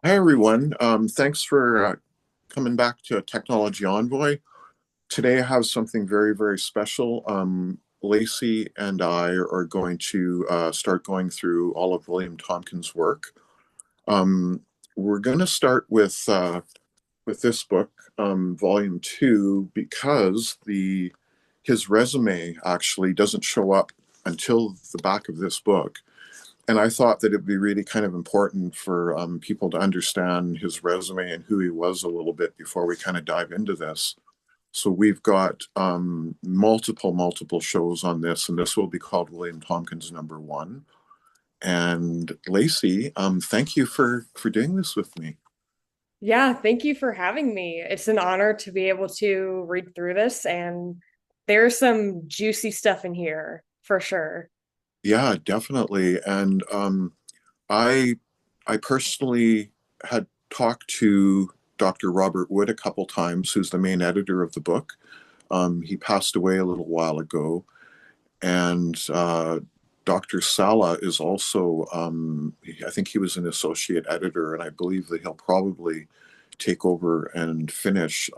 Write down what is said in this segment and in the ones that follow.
Hi, everyone. Thanks for coming back to Technology Envoy. Today, I have something very, very special. Lacey and I are going to start going through all of William Tompkins' work. Um, we're going to start with this book, Volume 2, because the his resume actually doesn't show up until the back of this book. And I thought that it'd be really kind of important for people to understand his resume and who he was a little bit before we kind of dive into this. So we've got multiple shows on this, and this will be called William Tompkins number one. And Lacey, thank you for doing this with me. Yeah, thank you for having me. It's an honor to be able to read through this, and there's some juicy stuff in here for sure. Yeah, definitely. And I I personally had talked to Dr. Robert Wood a couple times, who's the main editor of the book. He passed away a little while ago, and Dr. Sala is also, I think he was an associate editor, and I believe that he'll probably take over and finish.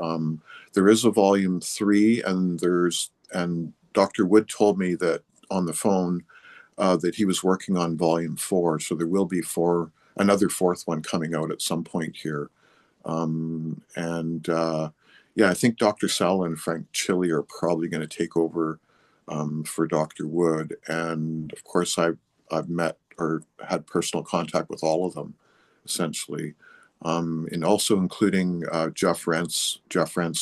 There is a volume three, and Dr. Wood told me that on the phone that he was working on volume four, so there will be another fourth one coming out at some point here. And Yeah, I think Dr. Sala and Frank Chili are probably going to take over for Dr. Wood. And of course, I've met or had personal contact with all of them, essentially, and also including Jeff Rent's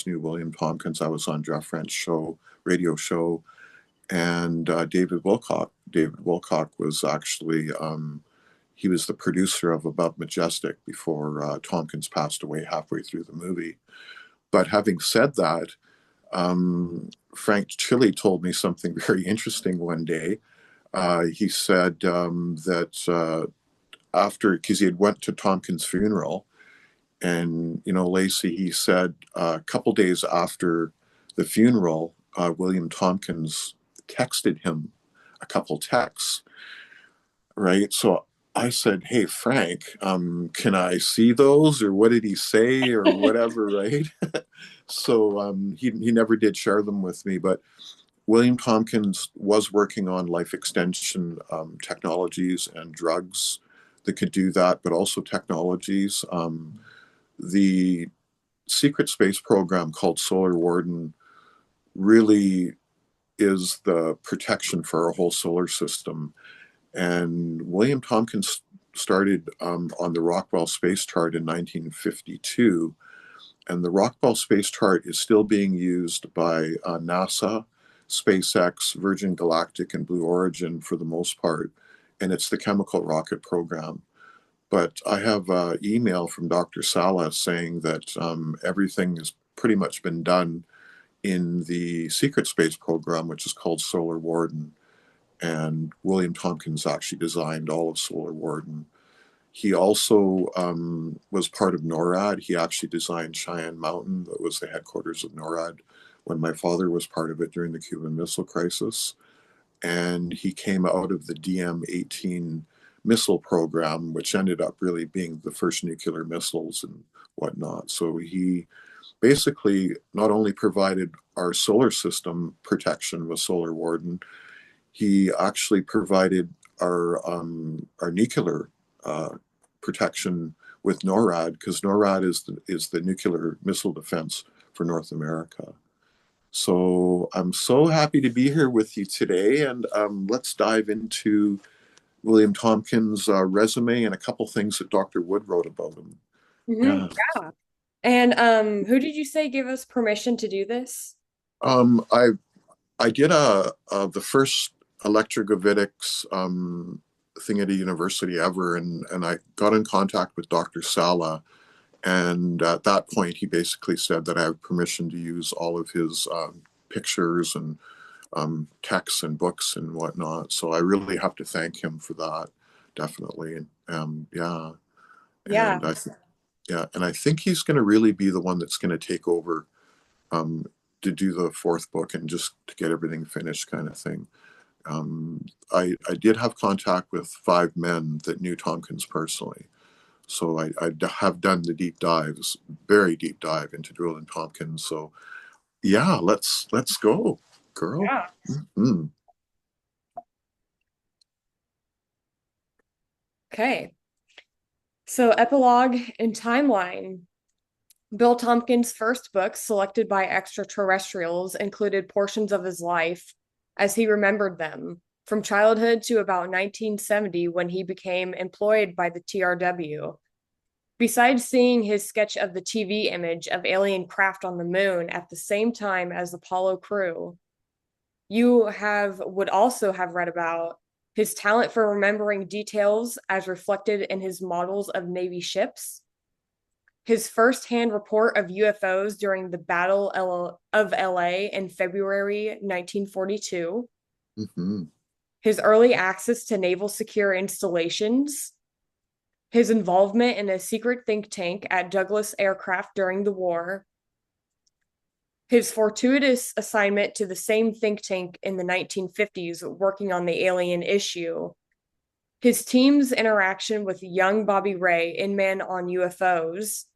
new William Tompkins. I was on Jeff Rent's radio show, and David Wilcock. David Wilcock was actually he was the producer of Above Majestic before Tompkins passed away halfway through the movie. But having said that, Frank Chili told me something very interesting one day. He said that after, because he had went to Tompkins' funeral, and Lacey, he said a couple days after the funeral, William Tompkins texted him a couple texts, right? So I said, "Hey Frank, can I see those, or what did he say, or whatever?" Right? So he never did share them with me, but William Tompkins was working on life extension technologies and drugs that could do that, but also technologies. The secret space program called Solar Warden really is the protection for our whole solar system. And William Tompkins started on the Rockwell Space Chart in 1952. And the Rockwell Space Chart is still being used by NASA, SpaceX, Virgin Galactic, and Blue Origin for the most part. And it's the chemical rocket program. But I have an email from Dr. Sala saying that everything has pretty much been done in the secret space program, which is called Solar Warden. And William Tompkins actually designed all of Solar Warden. He also was part of NORAD. He actually designed Cheyenne Mountain, that was the headquarters of NORAD when my father was part of it during the Cuban Missile Crisis. And he came out of the DM-18 missile program, which ended up really being the first nuclear missiles and whatnot. So he basically not only provided our solar system protection with Solar Warden, he actually provided our nuclear protection with NORAD, because NORAD is the nuclear missile defense for North America. So I'm so happy to be here with you today, and let's dive into William Tompkins' resume and a couple things that Dr. Wood wrote about him. Hmm. Yeah. Yeah. And who did you say gave us permission to do this? Um, I I did the first electrogravitics thing at a university ever, and I got in contact with Dr. Sala, and at that point he basically said that I have permission to use all of his pictures and texts and books and whatnot. So I really have to thank him for that, definitely. And yeah, Yeah. and I think he's going to really be the one that's going to take over um, to do the fourth book and just to get everything finished, kind of thing. I did have contact with five men that knew Tompkins personally. So I have done the deep dives, very deep dive into drilling Tompkins. So yeah, let's go, girl. Yeah. Mm. Okay. So, epilogue and timeline. Bill Tompkins' first book, selected by extraterrestrials, included portions of his life as he remembered them, from childhood to about 1970 when he became employed by the TRW. Besides seeing his sketch of the TV image of alien craft on the moon at the same time as Apollo crew, you have would also have read about his talent for remembering details as reflected in his models of Navy ships, his first-hand report of UFOs during the Battle of LA in February 1942, Hmm. his early access to naval secure installations, his involvement in a secret think tank at Douglas Aircraft during the war, his fortuitous assignment to the same think tank in the 1950s working on the alien issue, his team's interaction with young Bobby Ray, Inman on UFOs,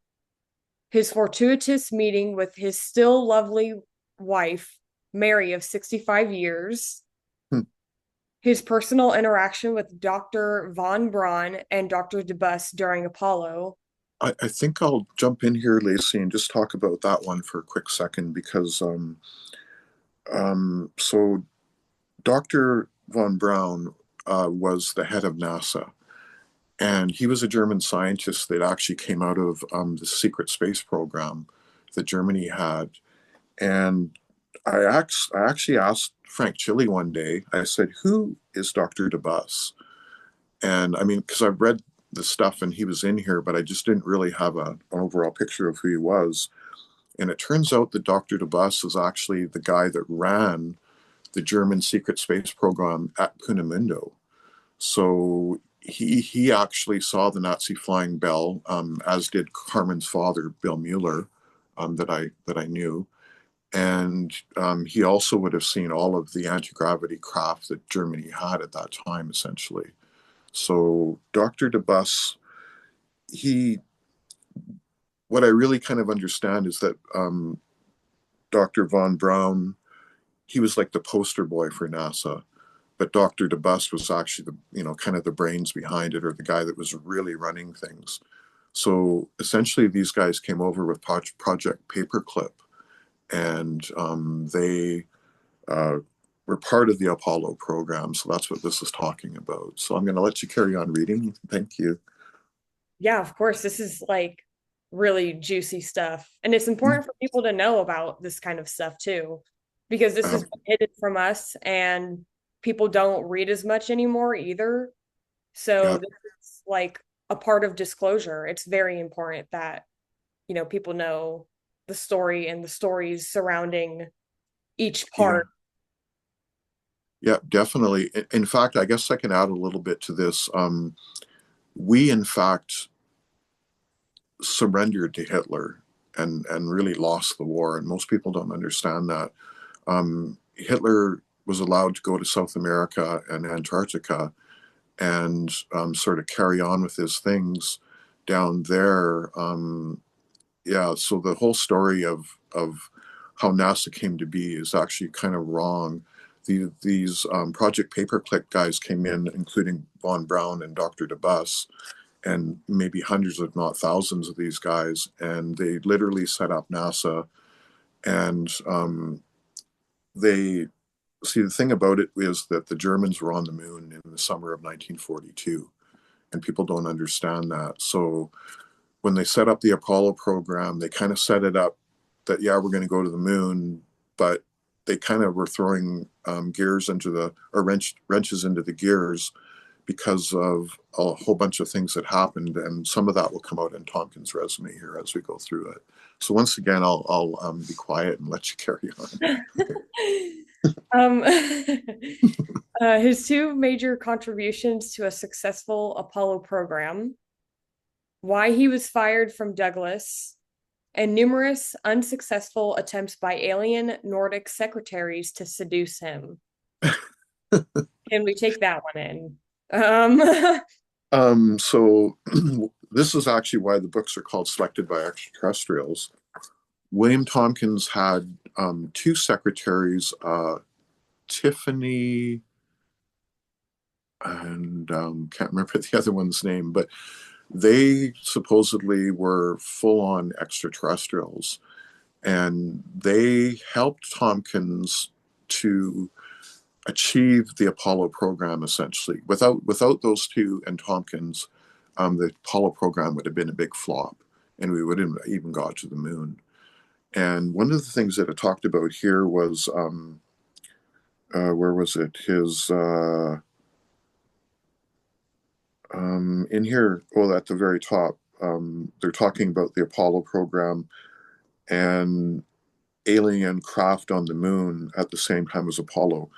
his fortuitous meeting with his still lovely wife, Mary, of 65 years, his personal interaction with Dr. Von Braun and Dr. DeBus during Apollo. I think I'll jump in here, Lacey, and just talk about that one for a quick second because so Dr. von Braun was the head of NASA, and he was a German scientist that actually came out of the secret space program that Germany had. And I actually asked Frank Chili one day, I said, "Who is Dr. DeBus?" And I mean, because I've read the stuff and he was in here, but I just didn't really have an overall picture of who he was. And it turns out that Dr. DeBus is actually the guy that ran the German secret space program at Punimundo. So he actually saw the Nazi flying bell, as did Carmen's father, Bill Mueller, that I knew, and he also would have seen all of the anti-gravity craft that Germany had at that time, essentially. So Dr. DeBus, he, what I really kind of understand is that Dr. von Braun, he was like the poster boy for NASA, but Dr. DeBus was actually the, kind of the brains behind it, or the guy that was really running things. So essentially, these guys came over with Project Paperclip, and they uh, were part of the Apollo program. So that's what this is talking about. So I'm going to let you carry on reading. Thank you. Yeah, of course, this is like really juicy stuff. And it's important for people to know about this kind of stuff too, because this is Um, hidden from us and people don't read as much anymore either. So yeah, this is like a part of disclosure. It's very important that, people know the story and the stories surrounding each yeah, part. yeah, definitely. In fact, I guess I can add a little bit to this. We, in fact, surrendered to Hitler and really lost the war. And most people don't understand that. Hitler was allowed to go to South America and Antarctica and sort of carry on with his things down there. Yeah, so the whole story of how NASA came to be is actually kind of wrong. These Project Paperclip guys came in, including Von Braun and Dr. DeBus, and maybe hundreds, if not thousands, of these guys, and they literally set up NASA. And they see, the thing about it is that the Germans were on the moon in the summer of 1942, and people don't understand that. So when they set up the Apollo program, they kind of set it up that, yeah, we're going to go to the moon, but they kind of were throwing gears into the, or wrenches into the gears because of a whole bunch of things that happened. And some of that will come out in Tompkins' resume here as we go through it. So once again, I'll be quiet and let you carry on. um, his two major contributions to a successful Apollo program, why he was fired from Douglas, and numerous unsuccessful attempts by alien Nordic secretaries to seduce him. Can we take that one in? So this is actually why the books are called Selected by Extraterrestrials. William Tompkins had two secretaries, Tiffany, and can't remember the other one's name, but they supposedly were full on extraterrestrials. And they helped Tompkins to achieve the Apollo program essentially. Without those two and Tompkins, the Apollo program would have been a big flop, and we wouldn't have even got to the moon. And one of the things that it talked about here was where was it? His in here, well, at the very top, they're talking about the Apollo program and alien craft on the moon at the same time as Apollo.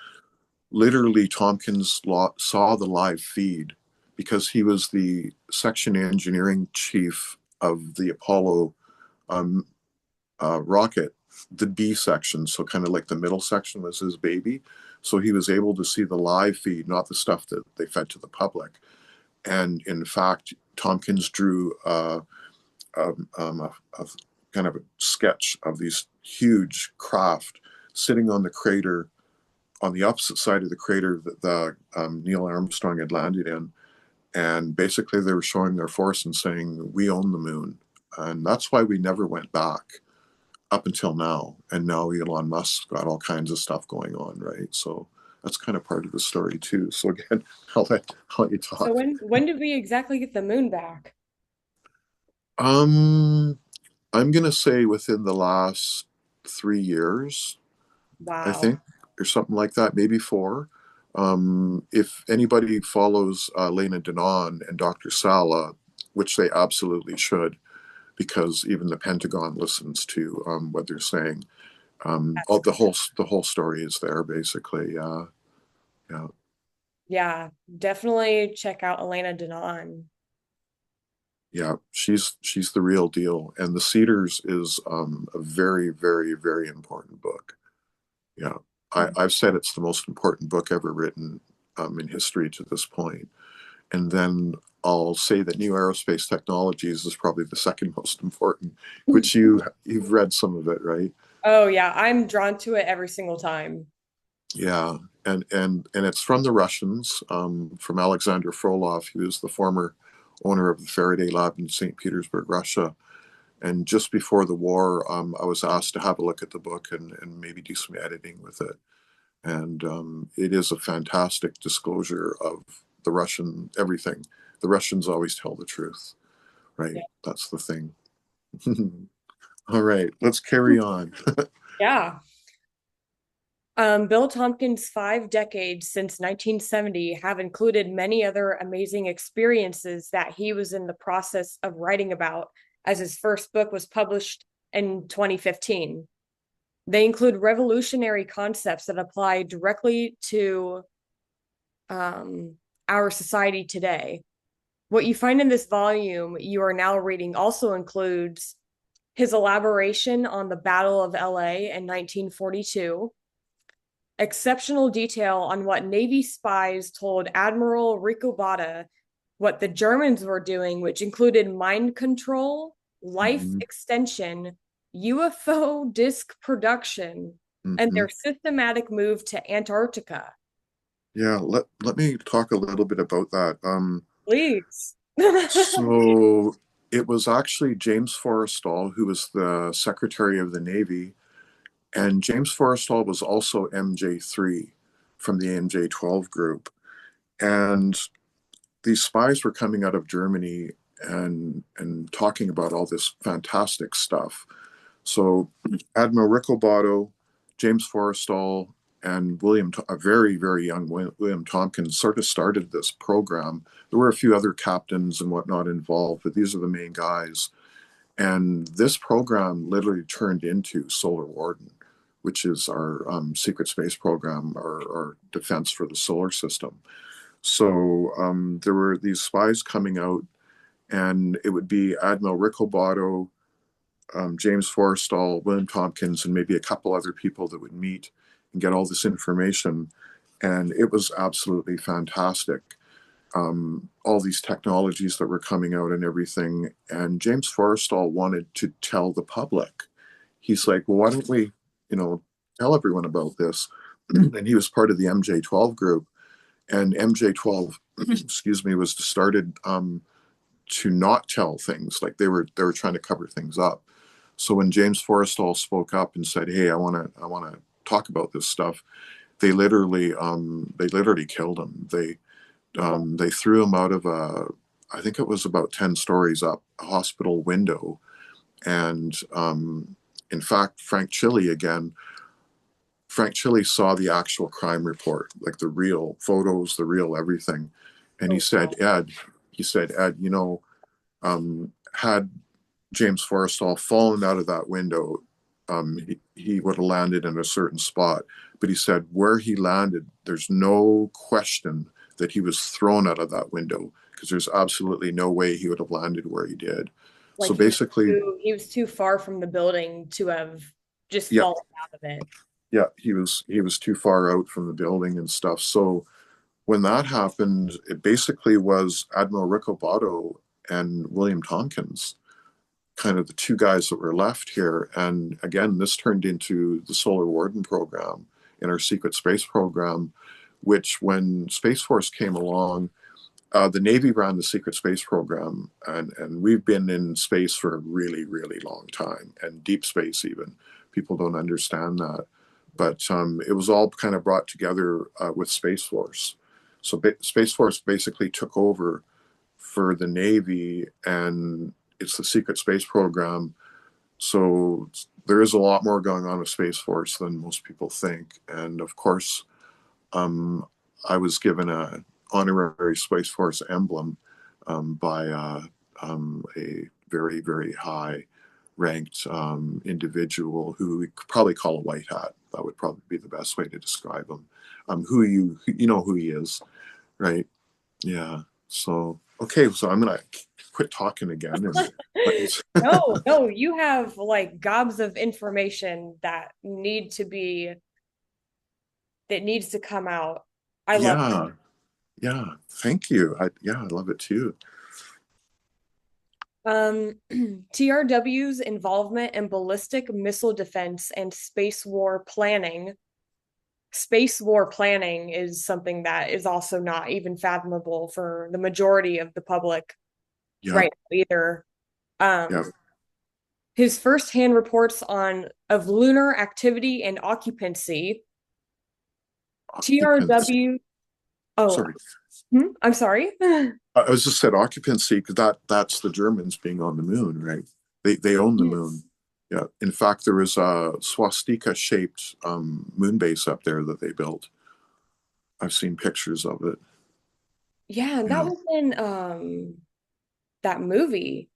Literally, Tompkins saw the live feed because he was the section engineering chief of the Apollo um, rocket, the B section. So, kind of like the middle section was his baby. So, he was able to see the live feed, not the stuff that they fed to the public. And in fact, Tompkins drew a kind of a sketch of these huge craft sitting on the crater, on the opposite side of the crater that the Neil Armstrong had landed in. And basically, they were showing their force and saying, "We own the moon." And that's why we never went back up until now. And now Elon Musk's got all kinds of stuff going on, right? So that's kind of part of the story too. So again, I'll let you So talk. when did we exactly get the moon back? Um, I'm gonna say within the last 3 years, I Wow. think, or something like that, maybe four. If anybody follows Lena Denon and Dr. Sala, which they absolutely should, because even the Pentagon listens to what they're saying. That's The whole story is there basically. Yeah, yeah, definitely check out Elena Denon. yeah. She's the real deal, and The Cedars is a very, very, very important book. Yeah, I've said it's the most important book ever written in history to this point. And then I'll say that new aerospace technologies is probably the second most important, which you've read some of it, right? Oh yeah, I'm drawn to it every single time. Yeah, and it's from the Russians, from Alexander Frolov, who is the former owner of the Faraday Lab in St. Petersburg, Russia. And just before the war, I was asked to have a look at the book and maybe do some editing with it. And it is a fantastic disclosure of the Russian everything. The Russians always tell the truth, right? Yeah. That's the thing. All right, let's carry on. Yeah. Bill Tompkins' 5 decades since 1970 have included many other amazing experiences that he was in the process of writing about, as his first book was published in 2015. They include revolutionary concepts that apply directly to our society today. What you find in this volume you are now reading also includes his elaboration on the Battle of LA in 1942, exceptional detail on what Navy spies told Admiral Ricobata what the Germans were doing, which included mind control, life Mhm, extension, UFO disc production, and mhm. their systematic move to Antarctica. Yeah, let me talk a little bit about that. Please. So it was actually James Forrestal who was the Secretary of the Navy, and James Forrestal was also MJ3 from the MJ12 group. And these spies were coming out of Germany and talking about all this fantastic stuff. So Admiral Riccoboto, James Forrestal, and a very, very young William Tompkins sort of started this program. There were a few other captains and whatnot involved, but these are the main guys. And this program literally turned into Solar Warden, which is our secret space program, our defense for the solar system. So there were these spies coming out, and it would be Admiral Riccoboto, James Forrestal, William Tompkins, and maybe a couple other people that would meet and get all this information. And it was absolutely fantastic. all these technologies that were coming out and everything. And James Forrestal wanted to tell the public. He's like, well, why don't we, you know, tell everyone about this? And he was part of the MJ12 group. And MJ12, excuse me, was started to not tell things. Like they were trying to cover things up. So when James Forrestal spoke up and said, "Hey, I want to talk about this stuff," they literally killed him. They threw him out of I think it was about 10 stories up, a hospital window. And in fact, Frank Chile saw the actual crime report, like the real photos, the real everything. And Oh, wow. he said, Ed, had James Forrestal fallen out of that window, he would have landed in a certain spot. But he said where he landed, there's no question that he was thrown out of that window because there's absolutely no way he would have landed where he did. So Like basically, he was too far from the building to have just yeah, fallen out of it. yeah, he was too far out from the building and stuff. So when that happened, it basically was Admiral Riccoboto and William Tompkins, kind of the two guys that were left here. And again, this turned into the Solar Warden program in our secret space program, which when Space Force came along, the Navy ran the secret space program, and we've been in space for a really, really long time, and deep space even. People don't understand that. But it was all kind of brought together with Space Force. So Space Force basically took over for the Navy, and it's the secret space program. So there is a lot more going on with Space Force than most people think. And of course, um, I was given a honorary Space Force emblem by a very, very high ranked individual who we could probably call a white hat. That would probably be the best way to describe him. You know who he is, right? Yeah. So okay, so I'm gonna quit talking again and No, no, you have like gobs of information that needs to come out. I love yeah, yeah. Thank you. I love it too. TRW's involvement in ballistic missile defense and space war planning. Space war planning is something that is also not even fathomable for the majority of the public Yeah, right now either. yeah. Um, his firsthand reports on of lunar activity and occupancy. Occupants. TRW. Oh, Sorry, I'm sorry. I was just said occupancy because that's the Germans being on the moon, right? They own the moon. Yeah. In fact, there was a swastika shaped moon base up there that they built. I've seen pictures of it. Yeah, that Yeah. was in that movie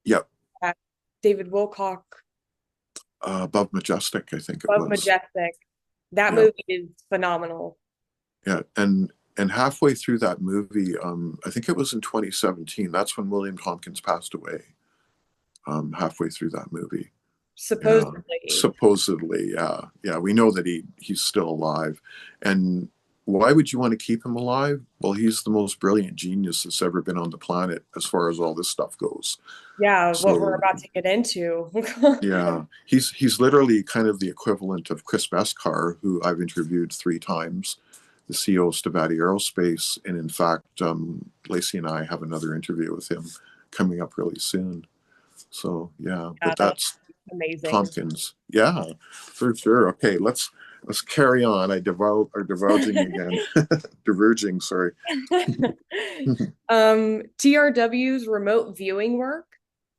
Yep. that David Wilcock Above Majestic, I think it of was. Majestic. That Yeah. movie is phenomenal. Yeah. And halfway through that movie, I think it was in 2017. That's when William Tompkins passed away. Halfway through that movie. Yeah, Supposedly. supposedly, yeah, yeah. We know that he's still alive, and why would you want to keep him alive? Well, he's the most brilliant genius that's ever been on the planet as far as all this stuff goes. Yeah, what we're So about to get into. yeah, he's literally kind of the equivalent of Chris Beskar, who I've interviewed 3 times, the CEO of Stevati Aerospace, and in fact, Lacey and I have another interview with him coming up really soon. So yeah, Yeah, but that'll that's be amazing. Tompkins. Yeah, for sure. Okay, let's carry on. I devout are divulging again. Diverging, sorry. TRW's remote viewing work,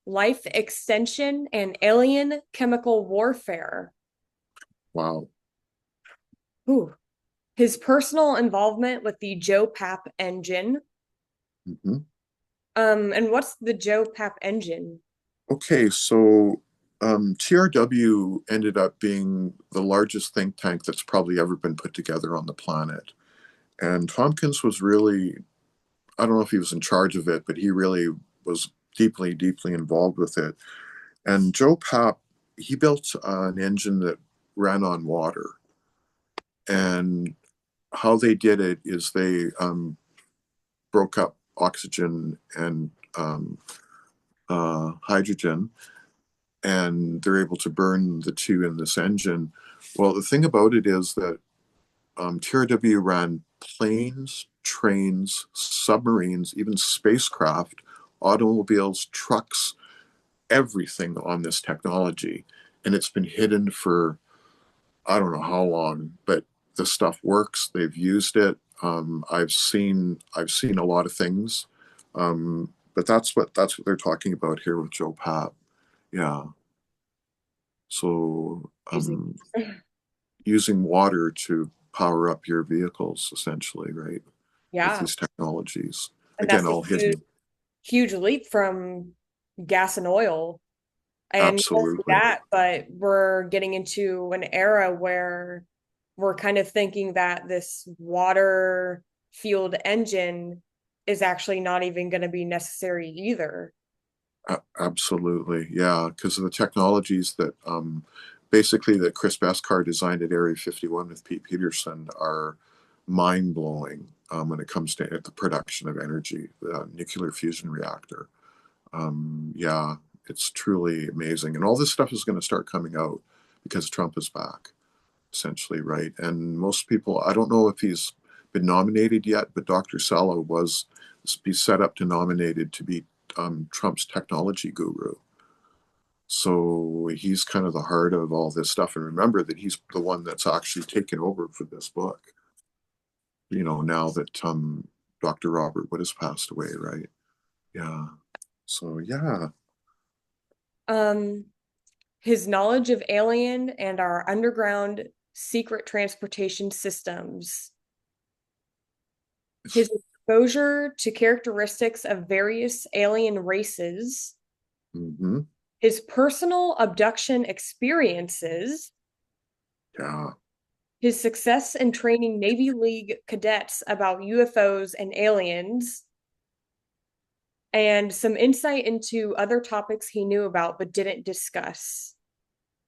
life extension, and alien chemical warfare. Wow. Ooh. His personal involvement with the Joe Pap engine. Hmm. And what's the Joe Pap engine? Okay, so TRW ended up being the largest think tank that's probably ever been put together on the planet. And Tompkins was really, I don't know if he was in charge of it, but he really was deeply, deeply involved with it. And Joe Papp, he built an engine that ran on water. And how they did it is broke up oxygen and hydrogen, and they're able to burn the two in this engine. Well, the thing about it is that TRW ran planes, trains, submarines, even spacecraft, automobiles, trucks, everything on this technology. And it's been hidden for I don't know how long, but the stuff works. They've used it. I've seen a lot of things, but that's what they're talking about here with Joe Papp. Yeah. So Using using water to power up your vehicles, essentially, right? With yeah, these technologies, and again, that's a all huge, hidden. huge leap from gas and oil. And not only Absolutely. that, but we're getting into an era where we're kind of thinking that this water fueled engine is actually not even going to be necessary either. Absolutely, yeah, because of the technologies that basically that Chris Beskar designed at Area 51 with Pete Peterson are mind blowing when it comes to the production of energy, the nuclear fusion reactor. Yeah, it's truly amazing, and all this stuff is going to start coming out because Trump is back, essentially, right? And most people, I don't know if he's been nominated yet, but Dr. Salo was be set up to nominated to be Trump's technology guru. So he's kind of the heart of all this stuff. And remember that he's the one that's actually taken over for this book, now that Dr. Robert Wood has passed away, right? Yeah. So, yeah. Um, his knowledge of alien and our underground secret transportation systems, his exposure to characteristics of various alien races, Hmm. his personal abduction experiences, Yeah. his success in training Navy League cadets about UFOs and aliens, and some insight into other topics he knew about but didn't discuss.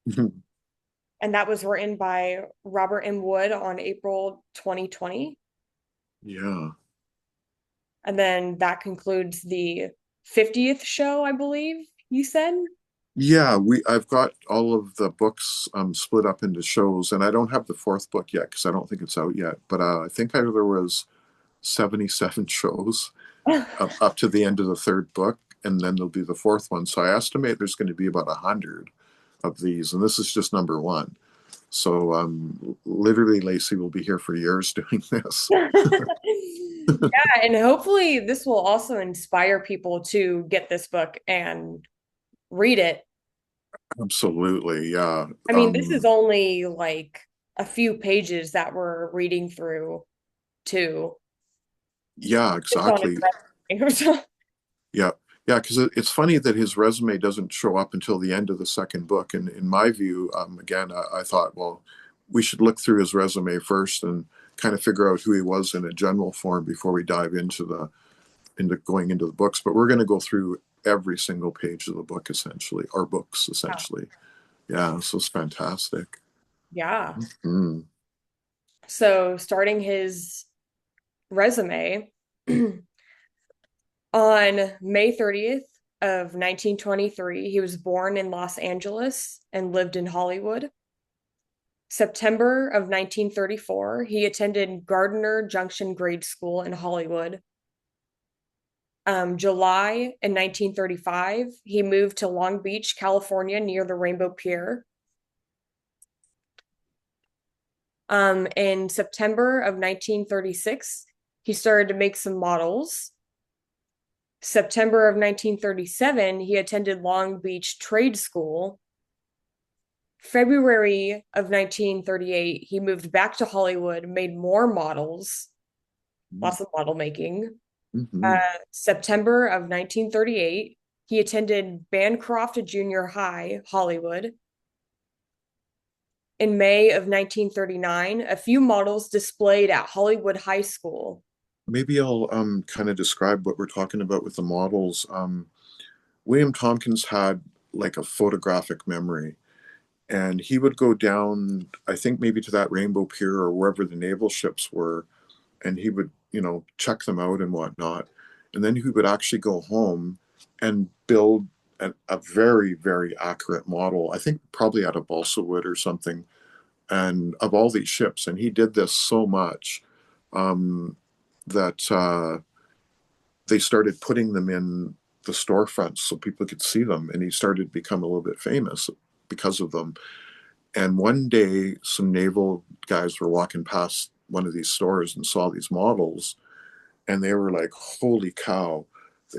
And that was written by Robert M. Wood on April 2020. Yeah. And then that concludes the 50th show, I believe you said. Yeah, I've got all of the books split up into shows, and I don't have the fourth book yet because I don't think it's out yet. But I think there was 77 shows up to the end of the third book, and then there'll be the fourth one. So I estimate there's going to be about 100 of these, and this is just number one. So literally, Lacey will be here for years doing this. Yeah, and hopefully this will also inspire people to get this book and read it. Absolutely, yeah. I mean, this is only like a few pages that we're reading through too. Yeah, Just on his exactly. resume. Yeah, yeah, because it's funny that his resume doesn't show up until the end of the second book. And in my view, again, I thought, well, we should look through his resume first and kind of figure out who he was in a general form before we dive into going into the books. But we're going to go through every single page of the book, essentially, or books, essentially. Yeah, so it's fantastic. Yeah. Mm. So starting his resume on May 30th of 1923, he was born in Los Angeles and lived in Hollywood. September of 1934, he attended Gardner Junction Grade School in Hollywood. July in 1935, he moved to Long Beach, California, near the Rainbow Pier. In September of 1936, he started to make some models. September of 1937, he attended Long Beach Trade School. February of 1938, he moved back to Hollywood, made more models, lots of model making. Mm-hmm. September of 1938, he attended Bancroft Junior High, Hollywood. In May of 1939, a few models displayed at Hollywood High School. Maybe I'll kind of describe what we're talking about with the models. William Tompkins had like a photographic memory, and he would go down, I think maybe to that Rainbow Pier or wherever the naval ships were, and he would check them out and whatnot. And then he would actually go home and build a very, very accurate model, I think probably out of balsa wood or something, and of all these ships. And he did this so much um, that they started putting them in the storefronts so people could see them. And he started to become a little bit famous because of them. And one day, some naval guys were walking past one of these stores and saw these models, and they were like, holy cow.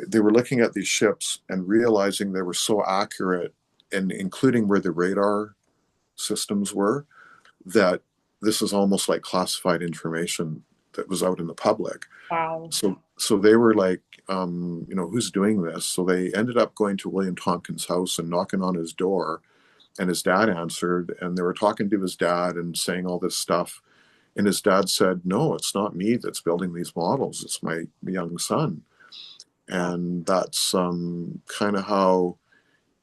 They were looking at these ships and realizing they were so accurate, and including where the radar systems were, that this is almost like classified information that was out in the public. Wow. So they were like, who's doing this? So they ended up going to William Tompkins' house and knocking on his door, and his dad answered, and they were talking to his dad and saying all this stuff. And his dad said, no, it's not me that's building these models. It's my young son. And that's kind of how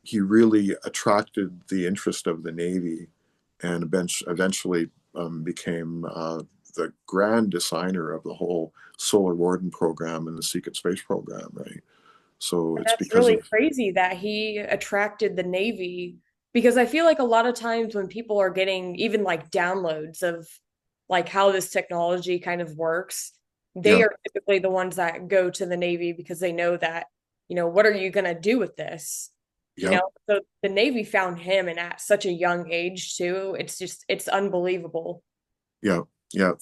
he really attracted the interest of the Navy, and eventually became the grand designer of the whole Solar Warden program and the Secret Space program, right? So it's That's because really of, crazy that he attracted the Navy because I feel like a lot of times when people are getting even like downloads of like how this technology kind of works, they yeah, are typically the ones that go to the Navy because they know that, what are you going to do with this? yeah, So the Navy found him and at such a young age too. It's unbelievable. yeah, yeah.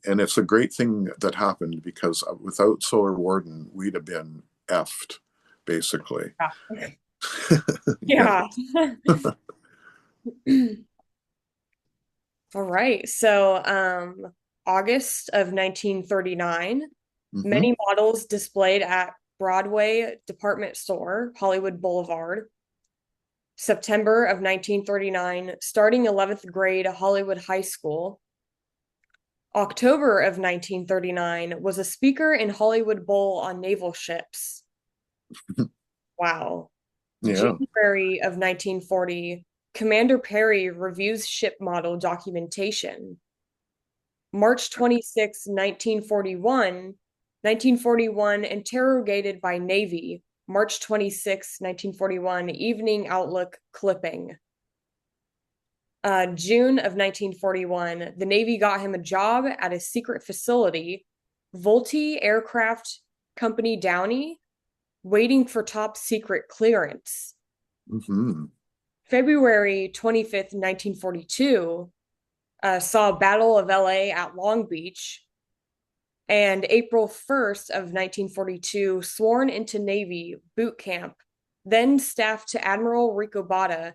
And it's a great thing that happened, because without Solar Warden, we'd have been effed, basically. Yeah. Yeah. All right. So, August of 1939, Hmm. many models displayed at Broadway Department Store, Hollywood Boulevard. September of 1939, starting 11th grade, Hollywood High School. October of 1939 was a speaker in Hollywood Bowl on naval ships. Wow. Yeah. January of 1940, Commander Perry reviews ship model documentation. March 26, 1941, interrogated by Navy. March 26, 1941, Evening Outlook clipping. June of 1941, the Navy got him a job at a secret facility, Vultee Aircraft Company Downey, waiting for top secret clearance. Hmm. February 25th, 1942, saw Battle of LA at Long Beach. And April 1st of 1942, sworn into Navy boot camp, then staffed to Admiral Ricobata,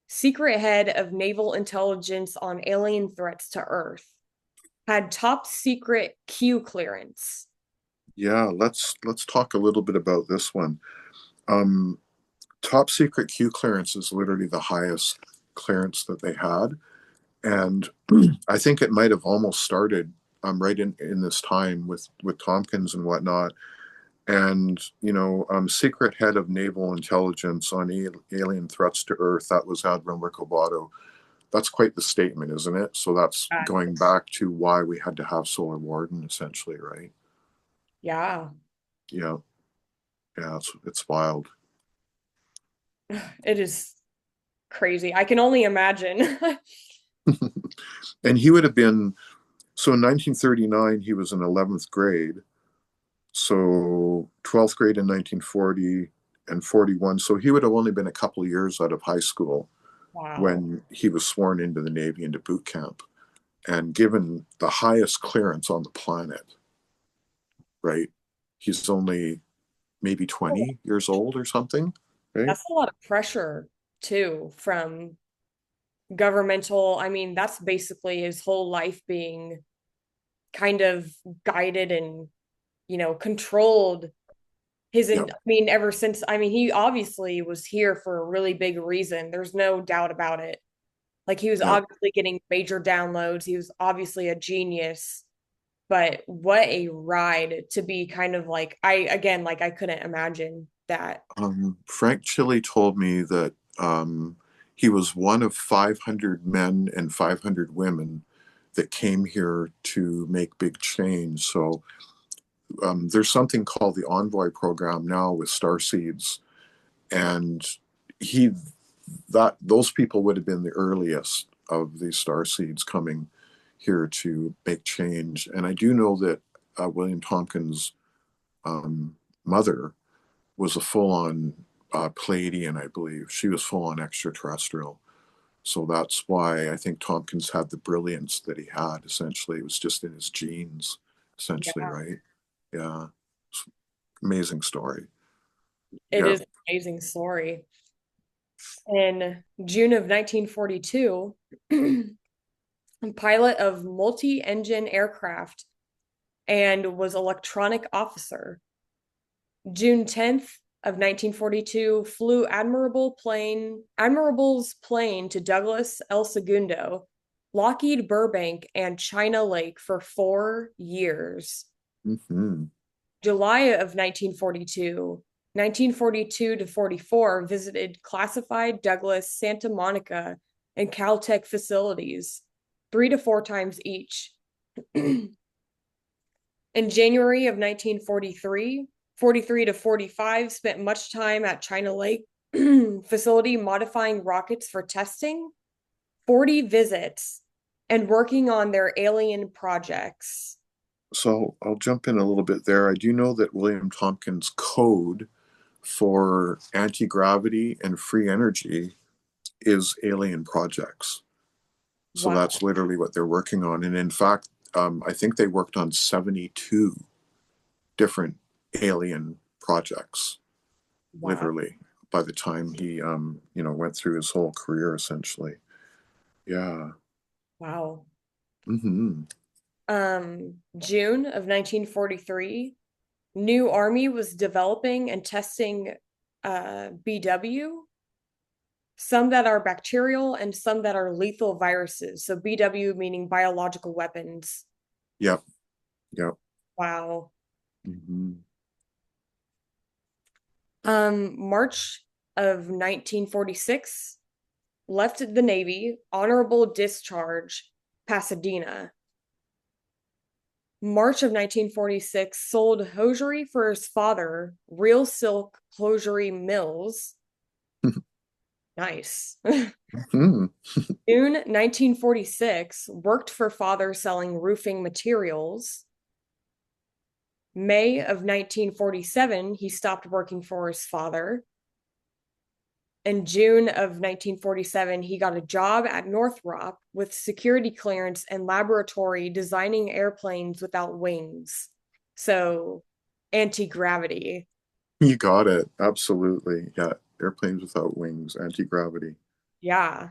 secret head of naval intelligence on alien threats to Earth, had top secret Q clearance. Yeah, let's talk a little bit about this one. Um, Top secret Q clearance is literally the highest clearance that they had, and I think it might have almost started right in this time with Tompkins and whatnot. And secret head of naval intelligence on alien threats to Earth. That was Admiral Riccobato. That's quite the statement, isn't it? So that's going back to why we had to have Solar Warden, essentially, right? Yeah, Yeah, yeah, it's wild. it is crazy. I can only imagine. And he would have been, so in 1939 he was in 11th grade, so 12th grade in 1940 and 41, so he would have only been a couple of years out of high school Wow. when he was sworn into the Navy, into boot camp, and given the highest clearance on the planet, right? He's only maybe 20 years old or something, right? That's a lot of pressure too from governmental. I mean, that's basically his whole life being kind of guided and, controlled Yeah, I mean, ever since, I mean, he obviously was here for a really big reason. There's no doubt about it. Like he was yeah. obviously getting major downloads. He was obviously a genius, but what a ride to be kind of like, again, like I couldn't imagine that. Frank Chile told me that he was one of 500 men and 500 women that came here to make big change. So there's something called the Envoy program now with star seeds, and he that those people would have been the earliest of these star seeds coming here to make change. And I do know that William Tompkins' mother was a full-on Pleiadian, I believe. She was full-on extraterrestrial. So that's why I think Tompkins had the brilliance that he had. Essentially, it was just in his genes, essentially, Yeah, right? Yeah. Amazing story. it Yeah. is an amazing story. In June of 1942, pilot of multi-engine aircraft and was electronic officer. June 10th of 1942, flew Admiral's plane to Douglas El Segundo, Lockheed Burbank, and China Lake for 4 years. Hmm. July of 1942 to 44, visited classified Douglas, Santa Monica, and Caltech facilities 3 to 4 times each. In January of 1943, 43 to 45, spent much time at China Lake facility modifying rockets for testing, 40 visits, and working on their alien projects. So I'll jump in a little bit there. I do know that William Tompkins' code for anti-gravity and free energy is alien projects. So Wow. that's literally what they're working on. And in fact, I think they worked on 72 different alien projects, Wow. literally, by the time he, went through his whole career, essentially. Yeah. Wow. Hmm. June of 1943, new army was developing and testing BW, some that are bacterial and some that are lethal viruses. So BW meaning biological weapons. Yep. Yep. Wow. Hmm. March of 1946, left the Navy, honorable discharge, Pasadena. March of 1946, sold hosiery for his father, Real Silk Hosiery Mills. Nice. Hmm. June 1946, worked for father selling roofing materials. May of 1947, he stopped working for his father. In June of 1947, he got a job at Northrop with security clearance and laboratory designing airplanes without wings. So, anti-gravity. You got it. Absolutely. Yeah. Airplanes without wings, anti-gravity. Yeah.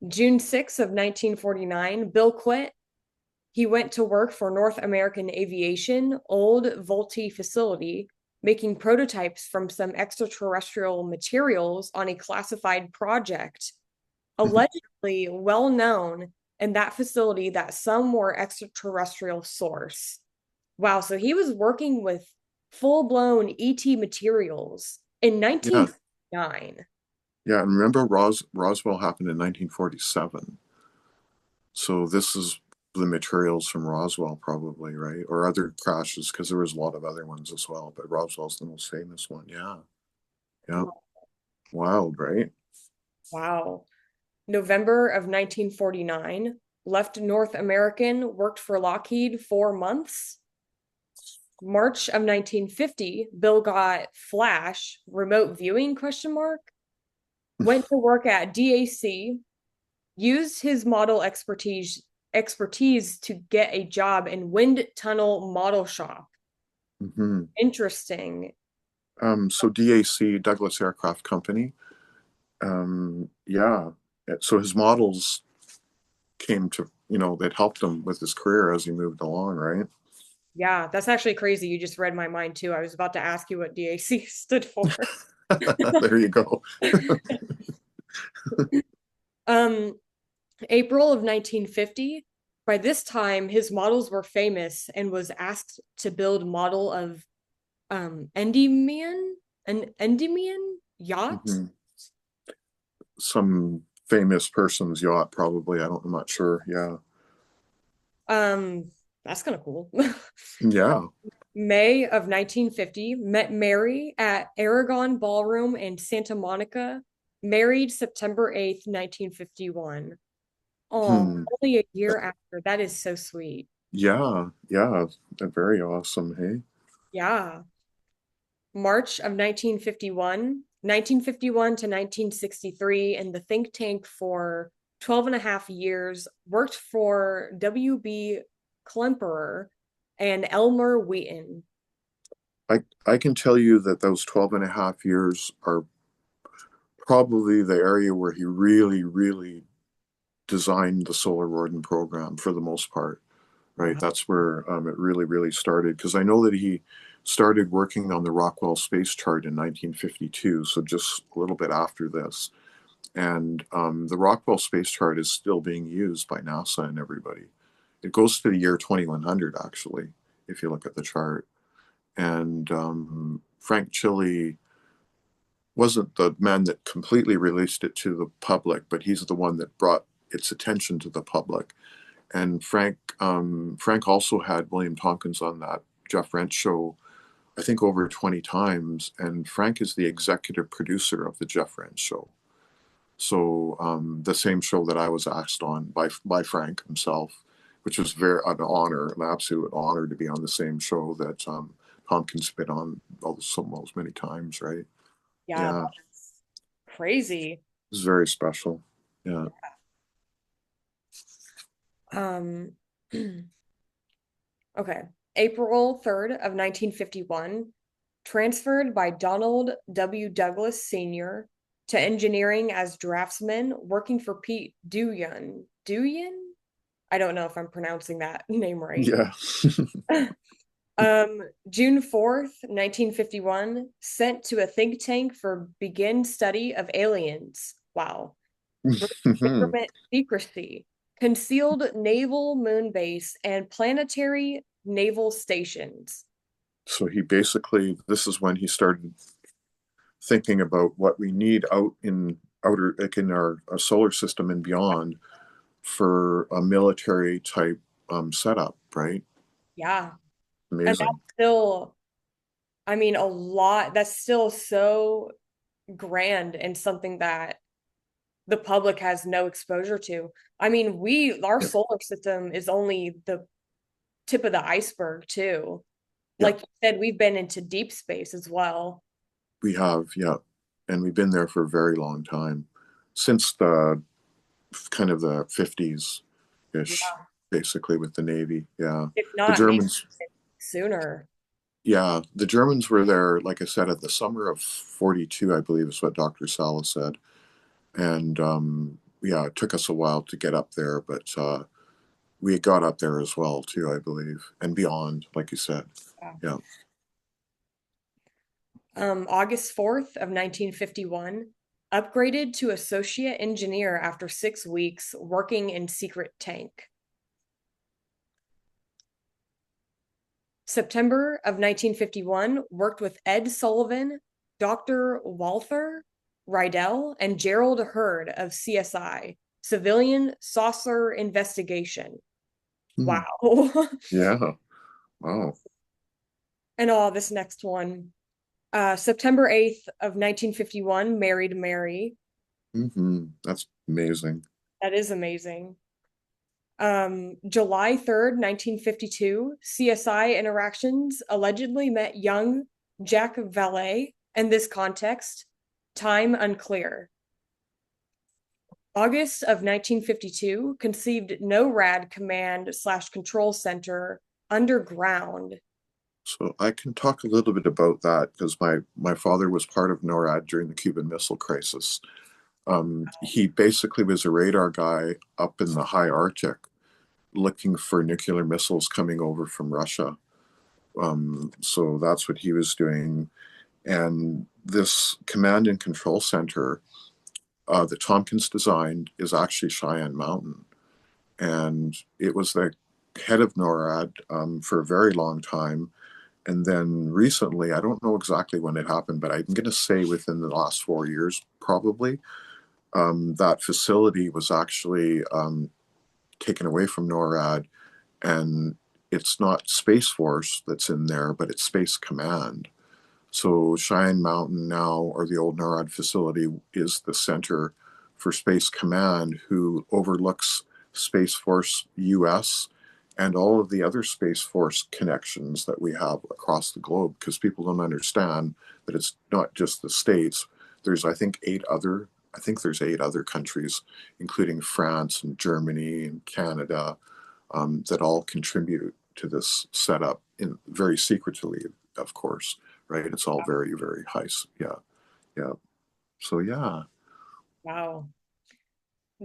June 6th of 1949, Bill quit. He went to work for North American Aviation, Old Vultee facility, making prototypes from some extraterrestrial materials on a classified project. Allegedly well known in that facility that some were extraterrestrial source. Wow, so he was working with full-blown ET materials in Yeah. 1949. Yeah. And remember, Roswell happened in 1947. So this is the materials from Roswell, probably, right? Or other crashes, because there was a lot of other ones as well. But Roswell's the most famous one. Yeah. Yeah. Wild, right? Wow. November of 1949, left North American, worked for Lockheed 4 months. March of 1950, Bill got Flash, remote viewing question mark, went to work at DAC, used his model expertise to get a job in wind tunnel model shop. Hmm. Interesting. So DAC, Douglas Aircraft Company. Yeah. So his models came to, that helped him with his career as he moved along, right? Yeah, that's actually crazy. You just read my mind too. I was about to ask you what DAC stood for. There you go. um, April of 1950. By this time, his models were famous and was asked to build model of an Endymion yacht. Hmm. Some famous person's yacht, probably. I'm not sure. Yeah. Um, That's kind of cool. Yeah. May of 1950, met Mary at Aragon Ballroom in Santa Monica, married September 8th, 1951. Oh, Hmm. only a year after. That is so sweet. Yeah. Yeah. Very awesome. Hey. Yeah. March of 1951 to 1963, in the think tank for 12 and a half years, worked for W.B. Klemperer and Elmer Wheaton. I can tell you that those 12 and a half years are probably the area where he really, really designed the Solar Warden program for the most part, right? Wow. That's where it really, really started. Because I know that he started working on the Rockwell Space Chart in 1952, so just a little bit after this. And the Rockwell Space Chart is still being used by NASA and everybody. It goes to the year 2100, actually, if you look at the chart. And Frank Chile wasn't the man that completely released it to the public, but he's the one that brought its attention to the public. And Frank also had William Tompkins on that Jeff Rent show, I think over 20 times. And Frank is the executive producer of the Jeff Rent show. So the same show that I was asked on by Frank himself, which was very an honor, an absolute honor to be on the same show that Tompkins been on almost many times, right? Yeah, Yeah, that's crazy. it's very special. Yeah. Um, okay. April 3rd of 1951, transferred by Donald W. Douglas Sr. to engineering as draftsman, working for Pete Duyan. Duyan? I don't know if I'm pronouncing that name right. Yeah. June 4th, 1951, sent to a think tank for begin study of aliens. Wow. Government secrecy, concealed naval moon base, and planetary naval stations. So he basically, this is when he started thinking about what we need out in outer, like in our solar system and beyond for a military type setup, right? Yeah. And Amazing. that's still, I mean, a lot. That's still so grand and something that the public has no exposure to. I mean, our Yeah. solar system is only the tip of the iceberg, too. Yeah. Like you said, we've been into deep space as well. We have, yeah. And we've been there for a very long time. Since the kind of the 50s ish, Yeah. basically with the Navy. Yeah. If The not, maybe Germans, sooner. yeah, the Germans were there, like I said, at the summer of 42, I believe is what Dr. Sala said. And yeah, it took us a while to get up there, but we got up there as well, too, I believe, and beyond, like you said. Yeah. Yeah. August 4th of 1951, upgraded to associate engineer after 6 weeks working in secret tank. September of 1951, worked with Ed Sullivan, Dr. Walther Rydell, and Gerald Hurd of CSI, Civilian Saucer Investigation. Hmm. Wow. Yeah. Wow. And this next one. September 8th of 1951, married Mary. That's amazing. That is amazing. July 3rd, 1952, CSI Interactions allegedly met young Jack Valet. In this context, time unclear. August of 1952, conceived NORAD command/control center underground. So I can talk a little bit about that because my father was part of NORAD during the Cuban Missile Crisis. He basically was a radar guy up in the high Arctic looking for nuclear missiles coming over from Russia. So that's what he was doing. And this command and control center that Tompkins designed is actually Cheyenne Mountain. And it was the head of NORAD for a very long time. And then recently, I don't know exactly when it happened, but I'm going to say within the last 4 years, probably, that facility was actually taken away from NORAD and it's not Space Force that's in there, but it's Space Command. So Cheyenne Mountain now, or the old NORAD facility, is the center for Space Command, who overlooks Space Force US and all of the other Space Force connections that we have across the globe, because people don't understand that it's not just the States. There's, I think there's 8 other countries, including France and Germany and Canada, that all contribute to this setup in very secretly, of course, right? It's all very, very high. Yeah, yeah. So yeah, Wow.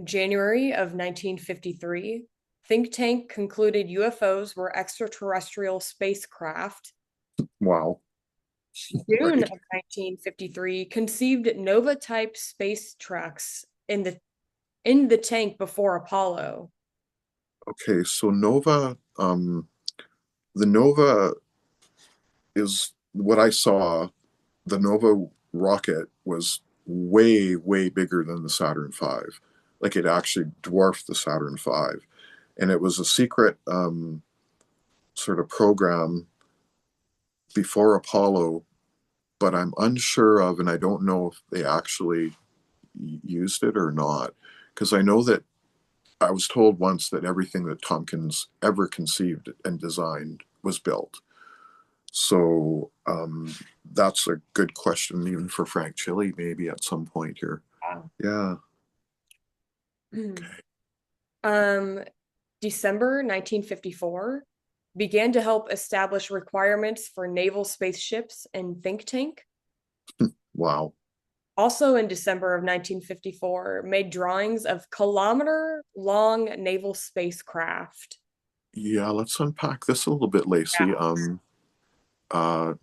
January of 1953, think tank concluded UFOs were extraterrestrial spacecraft. wow, June right. of 1953, conceived Nova type space trucks in the tank before Apollo. Okay, so Nova, the Nova is what I saw. The Nova rocket was way, way bigger than the Saturn V. Like it actually dwarfed the Saturn V. And it was a secret sort of program before Apollo, but I'm unsure of, and I don't know if they actually used it or not. Because I know that I was told once that everything that Tompkins ever conceived and designed was built. So that's a good question, even for Frank Chile, maybe at some point here. Wow. Yeah. Um, December 1954 began to help establish requirements for naval spaceships and think tank. Wow. Also in December of 1954, made drawings of kilometer-long naval spacecraft. Yeah, let's unpack this a little bit, Lacey. Yeah. Uh,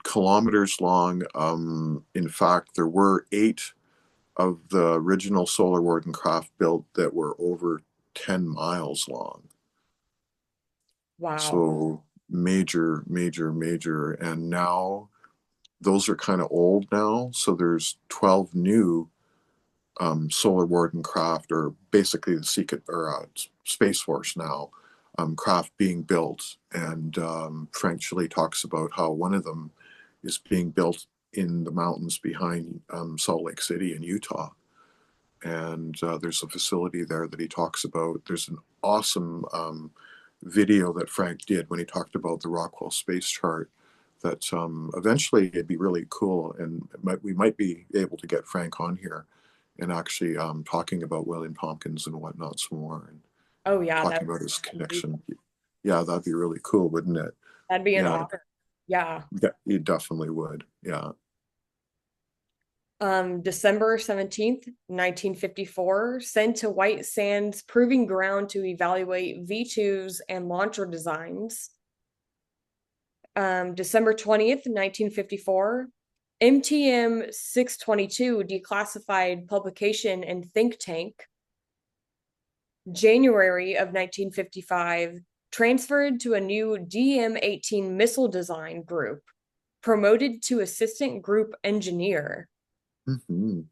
Kilometers long. In fact, there were 8 of the original Solar Warden craft built that were over 10 miles long. Wow. So major, major, major. And now those are kind of old now. So there's 12 new Solar Warden craft, or basically the Secret or Space Force now, craft being built. And Frank Chile talks about how one of them is being built in the mountains behind Salt Lake City in Utah. And there's a facility there that he talks about. There's an awesome video that Frank did when he talked about the Rockwell Space Chart. That eventually it'd be really cool, and we might be able to get Frank on here and actually talking about William Tompkins and whatnot some more, and Oh yeah, talking about his connection. Yeah, that'd be really cool, wouldn't it? that'd be an Yeah, honor. Yeah. yeah, you definitely would. Yeah. December 17th, 1954, sent to White Sands Proving Ground to evaluate V2s and launcher designs. December 20th, 1954, MTM 622 declassified publication and think tank. January of 1955, transferred to a new DM-18 missile design group, promoted to assistant group engineer. Hmm.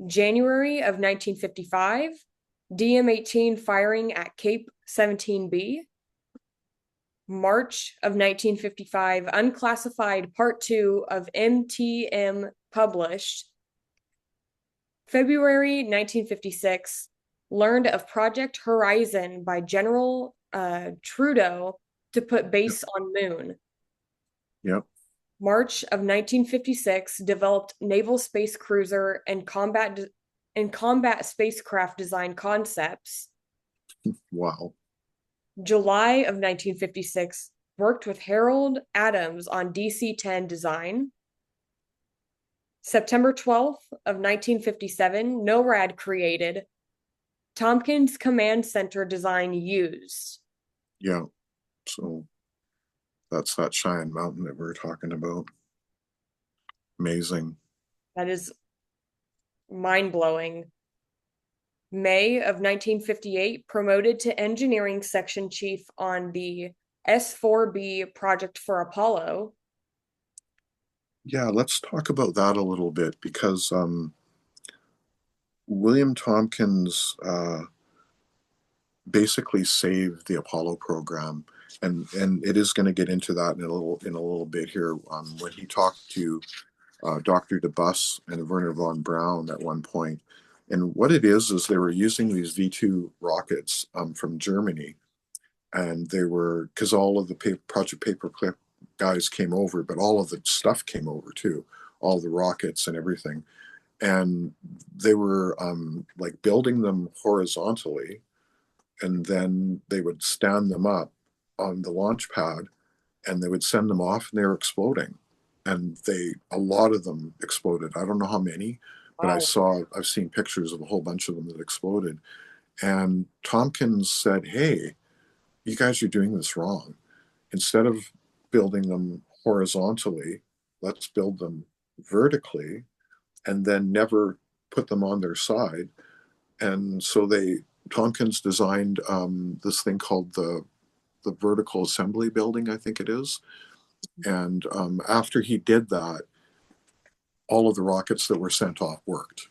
January of 1955, DM-18 firing at Cape 17B. March of 1955, unclassified part 2 of MTM published. February 1956, learned of Project Horizon by General Trudeau to put Yep. base on moon. Yep. March of 1956, developed naval space cruiser and combat spacecraft design concepts. Wow. July of 1956, worked with Harold Adams on DC-10 design. September 12th of 1957, NORAD created. Tompkins Command Center design used. Yeah. So that's that Cheyenne Mountain that we were talking about. Amazing. That is mind-blowing. May of 1958, promoted to engineering section chief on the S4B project for Apollo. Yeah, let's talk about that a little bit, because William Tompkins basically saved the Apollo program. and it is going to get into that in a little bit here. When he talked to Dr. DeBus and Werner von Braun at one point, and what it is they were using these V2 rockets from Germany, and they were because all of the Project Paperclip guys came over, but all of the stuff came over too, all the rockets and everything, and they were like building them horizontally, and then they would stand them up on the launch pad, and they would send them off, and they were exploding, and a lot of them exploded. I don't know how many, but Wow. I've seen pictures of a whole bunch of them that exploded. And Tompkins said, "Hey, you guys are doing this wrong. Instead of building them horizontally, let's build them vertically and then never put them on their side." And so Tompkins designed this thing called the vertical assembly building, I think it is. And after he did that, all of the rockets that were sent off worked.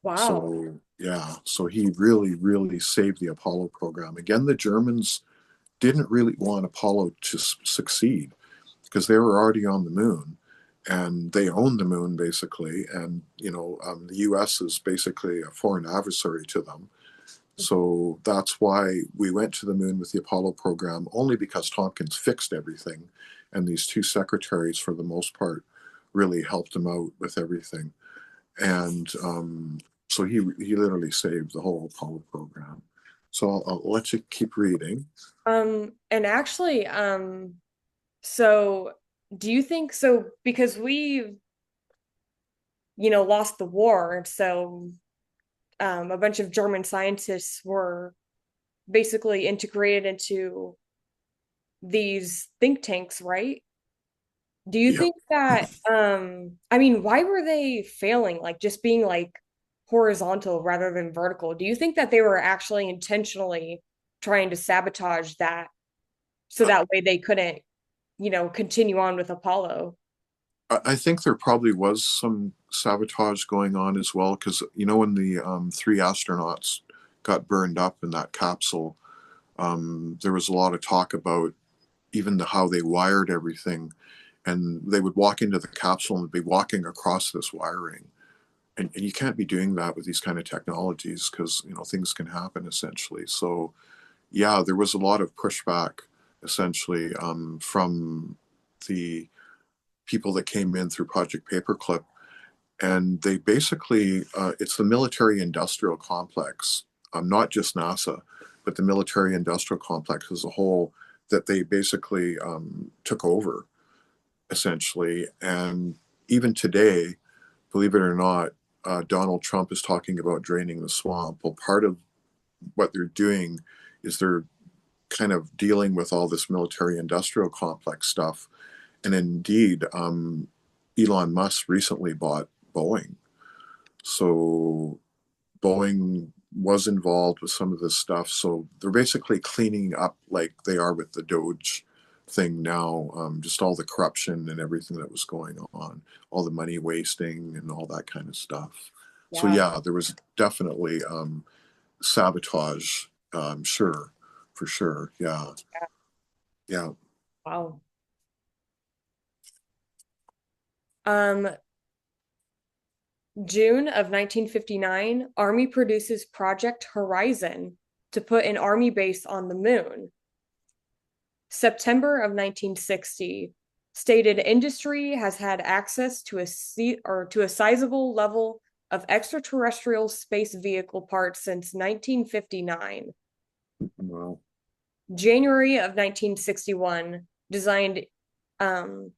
Wow. So yeah, so he really, really saved the Apollo program. Again, the Germans didn't really want Apollo to succeed because they were already on the moon and they owned the moon basically. And, the US is basically a foreign adversary to them. So that's why we went to the moon with the Apollo program, only because Tompkins fixed everything. And these two secretaries, for the most part, really helped him out with everything. And so he literally saved the whole Apollo program. So I'll let you keep reading. And actually, so do you think so because we, lost the war, so a bunch of German scientists were basically integrated into these think tanks, right? Do you Yep. think that I mean, why were they failing? Like just being like horizontal rather than vertical? Do you think that they were actually intentionally trying to sabotage that so that way they couldn't, continue on with Apollo? I think there probably was some sabotage going on as well, because when the three astronauts got burned up in that capsule, there was a lot of talk about even how they wired everything, and they would walk into the capsule and be walking across this wiring, and you can't be doing that with these kind of technologies because things can happen essentially. So yeah, there was a lot of pushback essentially from the people that came in through Project Paperclip, and they basically it's the military industrial complex, not just NASA, but the military industrial complex as a whole, that they basically took over essentially. And even today, believe it or not, Donald Trump is talking about draining the swamp. Well, part of what they're doing is they're kind of dealing with all this military industrial complex stuff. And indeed, Elon Musk recently bought Boeing. So Boeing was involved with some of this stuff. So they're basically cleaning up like they are with the Doge thing now, just all the corruption and everything that was going on, all the money wasting and all that kind of stuff. So Yeah. yeah, there was definitely sabotage, sure, for sure. Yeah, yeah. Wow. Um, June of 1959, Army produces Project Horizon to put an army base on the moon. September of 1960, stated industry has had access to a sizable level of extraterrestrial space vehicle parts since 1959. Well, January of 1961, designed um,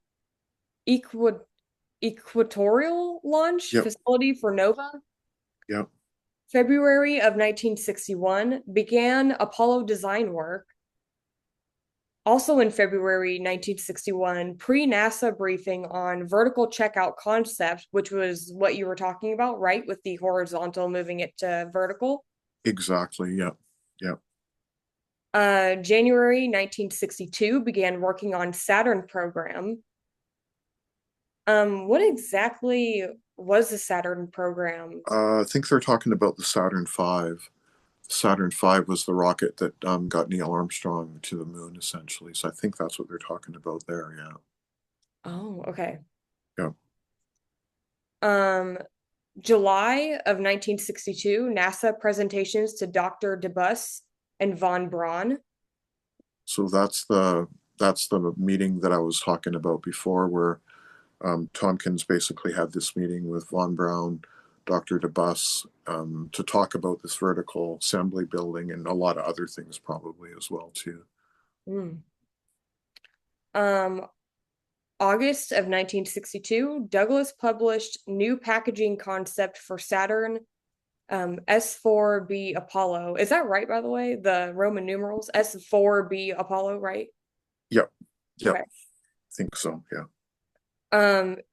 equatorial launch yep, facility for Nova. yep, February of 1961, began Apollo design work. Also in February 1961, pre-NASA briefing on vertical checkout concept, which was what you were talking about, right? With the horizontal moving it to vertical. exactly. Yep, yep. January 1962, began working on Saturn program. What exactly was the Saturn program? I think they're talking about the Saturn V. Saturn V was the rocket that got Neil Armstrong to the moon, essentially. So I think that's what they're talking about there. Yeah. Oh, okay. Yeah. Um, July of 1962, NASA presentations to Dr. DeBus and von Braun. So that's the meeting that I was talking about before, where Tompkins basically had this meeting with von Braun, Dr. DeBus, to talk about this vertical assembly building and a lot of other things probably as well too. Mm. Um, August of 1962, Douglas published new packaging concept for Saturn S4B Apollo. Is that right, by the way? The Roman numerals S4B Apollo, right? Yep. Yep. Okay. I think so. Yeah.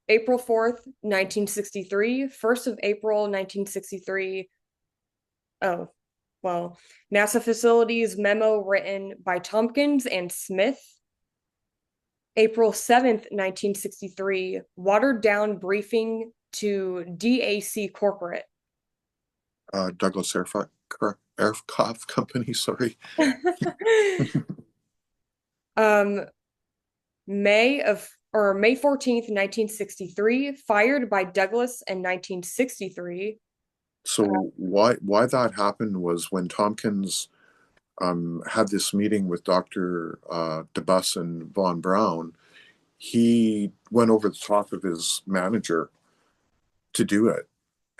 April 4th, 1963, 1st of April, 1963. Oh, well, NASA facilities memo written by Tompkins and Smith. April 7th, 1963, watered down briefing to DAC corporate. Douglas Aircraft Company. Sorry. um, May 14th, 1963, fired by Douglas in 1963. So why that happened was when Tompkins had this meeting with Dr. DeBus and von Braun, he went over the top of his manager to do it,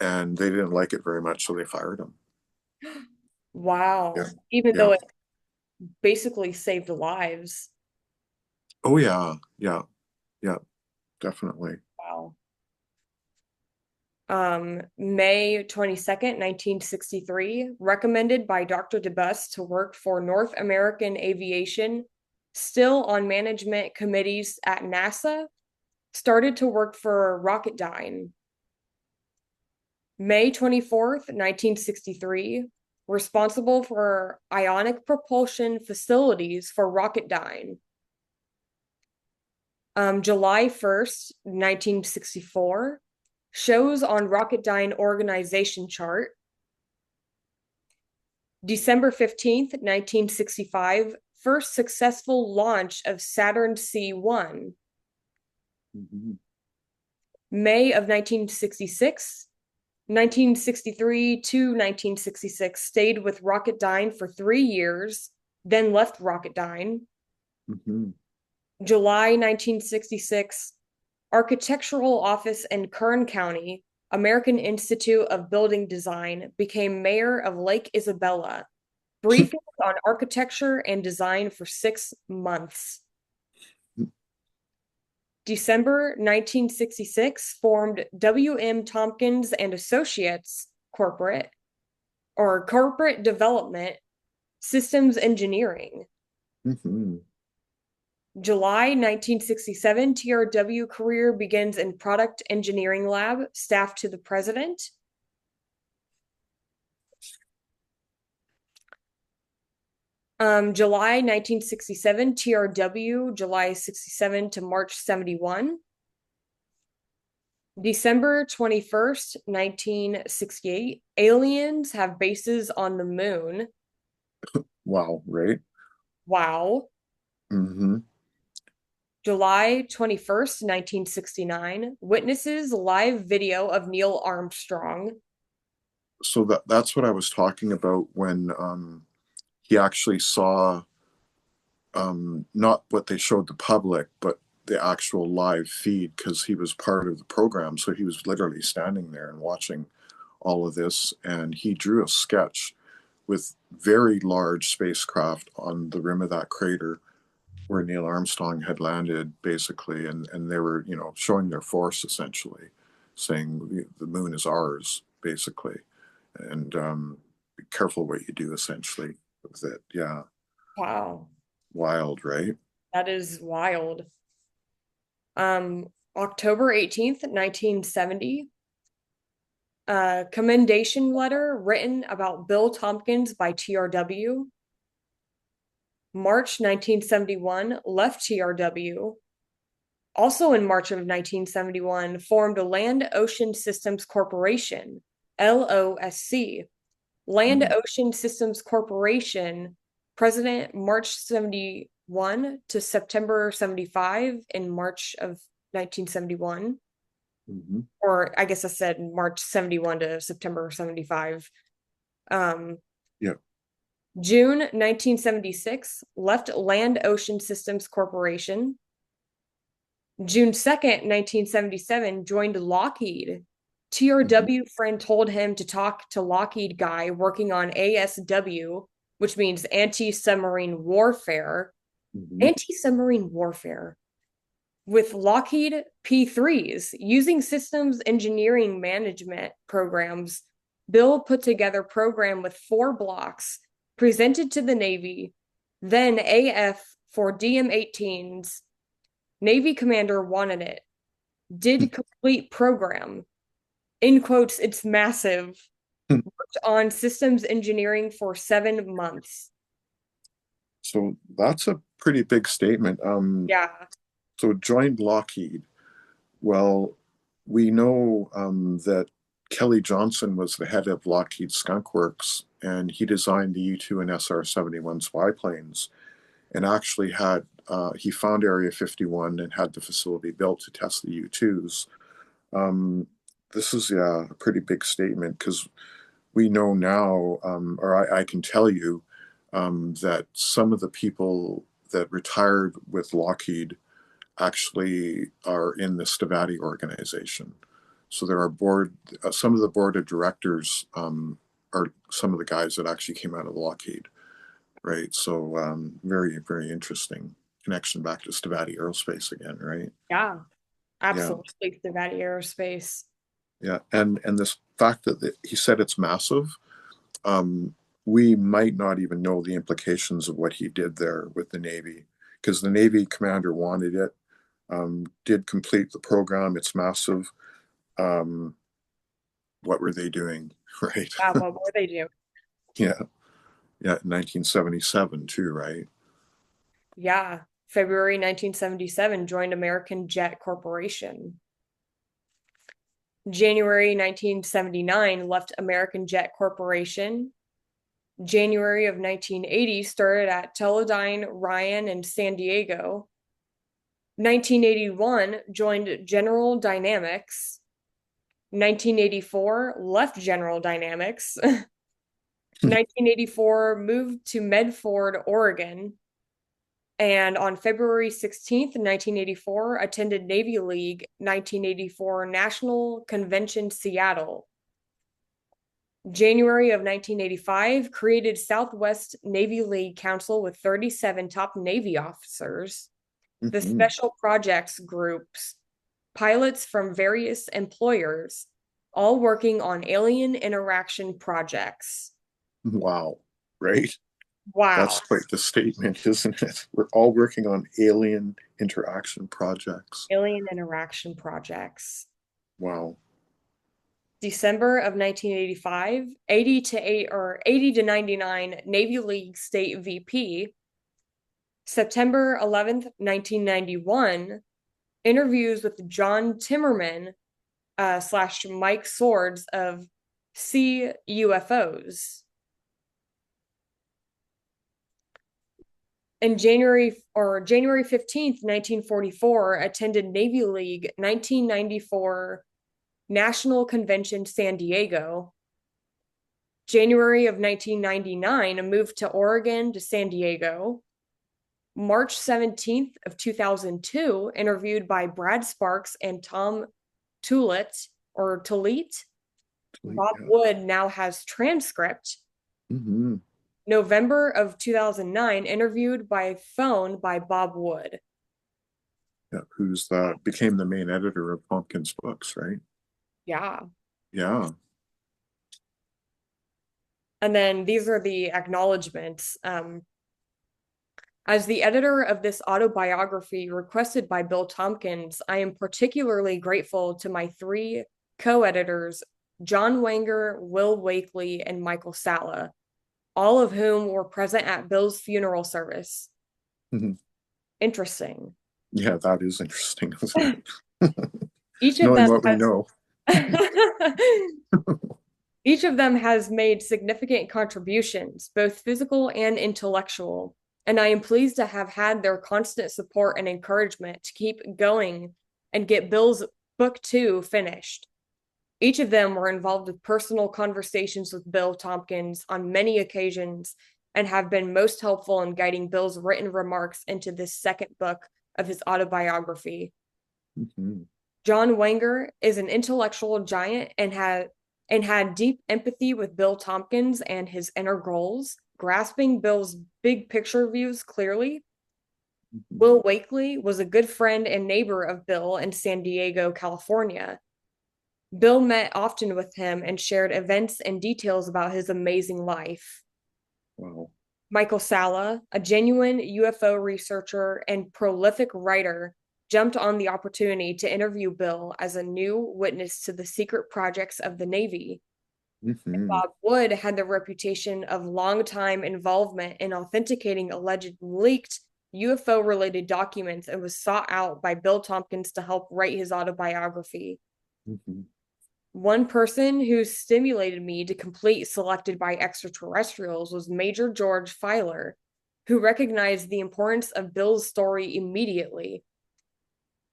and they didn't like it very much, so they fired him. Yeah, Wow. Even yeah. though it basically saved lives. Oh yeah, yeah, yeah, definitely. Wow. May 22nd, 1963, recommended by Dr. DeBus to work for North American Aviation, still on management committees at NASA, started to work for Rocketdyne. May 24th, 1963, responsible for ionic propulsion facilities for Rocketdyne. July 1st, 1964, shows on Rocketdyne organization chart. December 15th, 1965, first successful launch of Saturn C1. Mhm. May of 1966, 1963 to 1966, stayed with Rocketdyne for 3 years, then left Rocketdyne. Mhm. July 1966, Architectural Office in Kern County, American Institute of Building Design, became mayor of Lake Isabella. Briefings on architecture and design for 6 months. December 1966, formed W.M. Tompkins and Associates Corporate or Corporate Development Systems Engineering. Mhm. July 1967, TRW career begins in Product Engineering Lab, staff to the president. July 1967, TRW, July 67 to March 71. December 21st, 1968, aliens have bases on the moon. Wow, right? Wow. Hmm. July 21st, 1969, witnesses live video of Neil Armstrong. So that's what I was talking about when he actually saw not what they showed the public, but the actual live feed because he was part of the program. So he was literally standing there and watching all of this, and he drew a sketch with very large spacecraft on the rim of that crater where Neil Armstrong had landed, basically, and they were, showing their force essentially, saying the moon is ours, basically, and be careful what you do, essentially, with it. Yeah, Wow. wild, right? That is wild. October 18th, 1970, a commendation letter written about Bill Tompkins by TRW. March 1971, left TRW. Also in March of 1971, formed a Land Ocean Systems Corporation, LOSC. Land Mm, Ocean Systems Corporation, President March 71 to September 75 in March of 1971. mhm. Or I guess I said March 71 to September 75. Um, Yeah. June 1976, left Land Ocean Systems Corporation. June 2nd, 1977, joined Lockheed. Mhm, TRW friend told him to talk to Lockheed guy working on ASW, which means anti-submarine warfare. mhm, Anti-submarine warfare with Lockheed P3s using systems engineering management programs. Bill put together program with 4 blocks presented to the Navy, then AF for DM-18s. Navy commander wanted it. Did complete program. In quotes, it's massive. mhm. Worked on systems engineering for 7 months. So that's a pretty big statement. Yeah. So joined Lockheed. Well, we know that Kelly Johnson was the head of Lockheed Skunk Works, and he designed the U-2 and SR-71 spy planes, and actually had he found Area 51 and had the facility built to test the U-2s. Um, this is, yeah, a pretty big statement because we know now, or I can tell you, that some of the people that retired with Lockheed actually are in the Stavati organization. So there are some of the board of directors are some of the guys that actually came out of Lockheed, right? So very, very interesting connection back to Stavati Aerospace again, right? Yeah. Yeah, Absolutely. Savati Aerospace. yeah, and this fact that he said it's massive, um, we might not even know the implications of what he did there with the Navy, because the Navy commander wanted it, did complete the program. It's massive. Um, what were they doing, right? Yeah, what were they doing? Yeah, yeah, 1977 too, right? Yeah. February 1977, joined American Jet Corporation. January 1979, left American Jet Corporation. January of 1980, started at Teledyne Ryan in San Diego. 1981, joined General Dynamics. 1984, left General Dynamics. 1984, moved to Medford, Oregon. And on February 16th, 1984, attended Navy League 1984 National Convention, Seattle. January of 1985, created Southwest Navy League Council with 37 top Navy officers. The Mhm. Special Projects Groups, pilots from various employers, all working on alien interaction projects. Wow, right? That's Wow. quite the statement, isn't it? We're all working on alien interaction projects. Alien interaction projects. Wow. December of 1985, 80 to 8 or 80 to 99 Navy League State VP. September 11th, 1991, interviews with John Timmerman slash Mike Swords of C UFOs. In January 15th, 1944, attended Navy League 1994 National Convention, San Diego. January of 1999, moved to Oregon to San Diego. March 17th of 2002, interviewed by Brad Sparks and Tom Tulit or Tulit. Bob Yeah. Wood now has transcript. Hmm. November of 2009, interviewed by phone by Bob Wood. Yeah. Who's became the main editor of Tompkins books, right? Yeah. Yeah. And then these are the acknowledgments. As the editor of this autobiography requested by Bill Tompkins, I am particularly grateful to my 3 co-editors, John Wanger, Will Wakely, and Michael Sala, all of whom were present at Bill's funeral service. Mhm. Interesting. Yeah, that is interesting, isn't it? Each of Knowing them what we has know. Each of them has made significant contributions, both physical and intellectual, and I am pleased to have had their constant support and encouragement to keep going and get Bill's book two finished. Each of them were involved with personal conversations with Bill Tompkins on many occasions and have been most helpful in guiding Bill's written remarks into this second book of his autobiography. Mhm. John Wenger is an intellectual giant and had deep empathy with Bill Tompkins and his inner goals, grasping Bill's big picture views clearly. Mhm. Will Wakely was a good friend and neighbor of Bill in San Diego, California. Bill met often with him and shared events and details about his amazing life. Wow. Michael Salla, a genuine UFO researcher and prolific writer, jumped on the opportunity to interview Bill as a new witness to the secret projects of the Navy. Mhm. Bob Wood had the reputation of long-time involvement in authenticating alleged leaked UFO related documents and was sought out by Bill Tompkins to help write his autobiography. Mhm. One person who stimulated me to complete Selected by Extraterrestrials was Major George Filer, who recognized the importance of Bill's story immediately.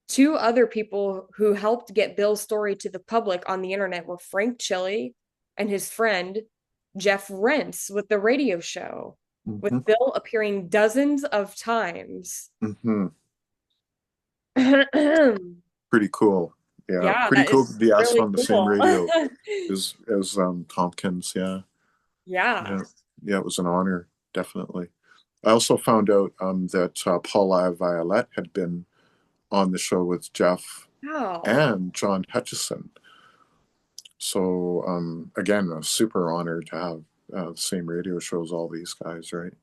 Two other people who helped get Bill's story to the public on the internet were Frank Chile and his friend Jeff Rentz with the radio show, Mhm. with Bill appearing dozens of times. Mhm. Yeah, Pretty cool. Yeah, pretty that cool to is be asked really on the same cool. radio as Tompkins. Yeah, Yeah. yeah, yeah. It was an honor, definitely. I also found out that Paula Violette had been on the show with Jeff Wow. and John Hutchison. So again, a super honor to have the same radio show as all these guys, right?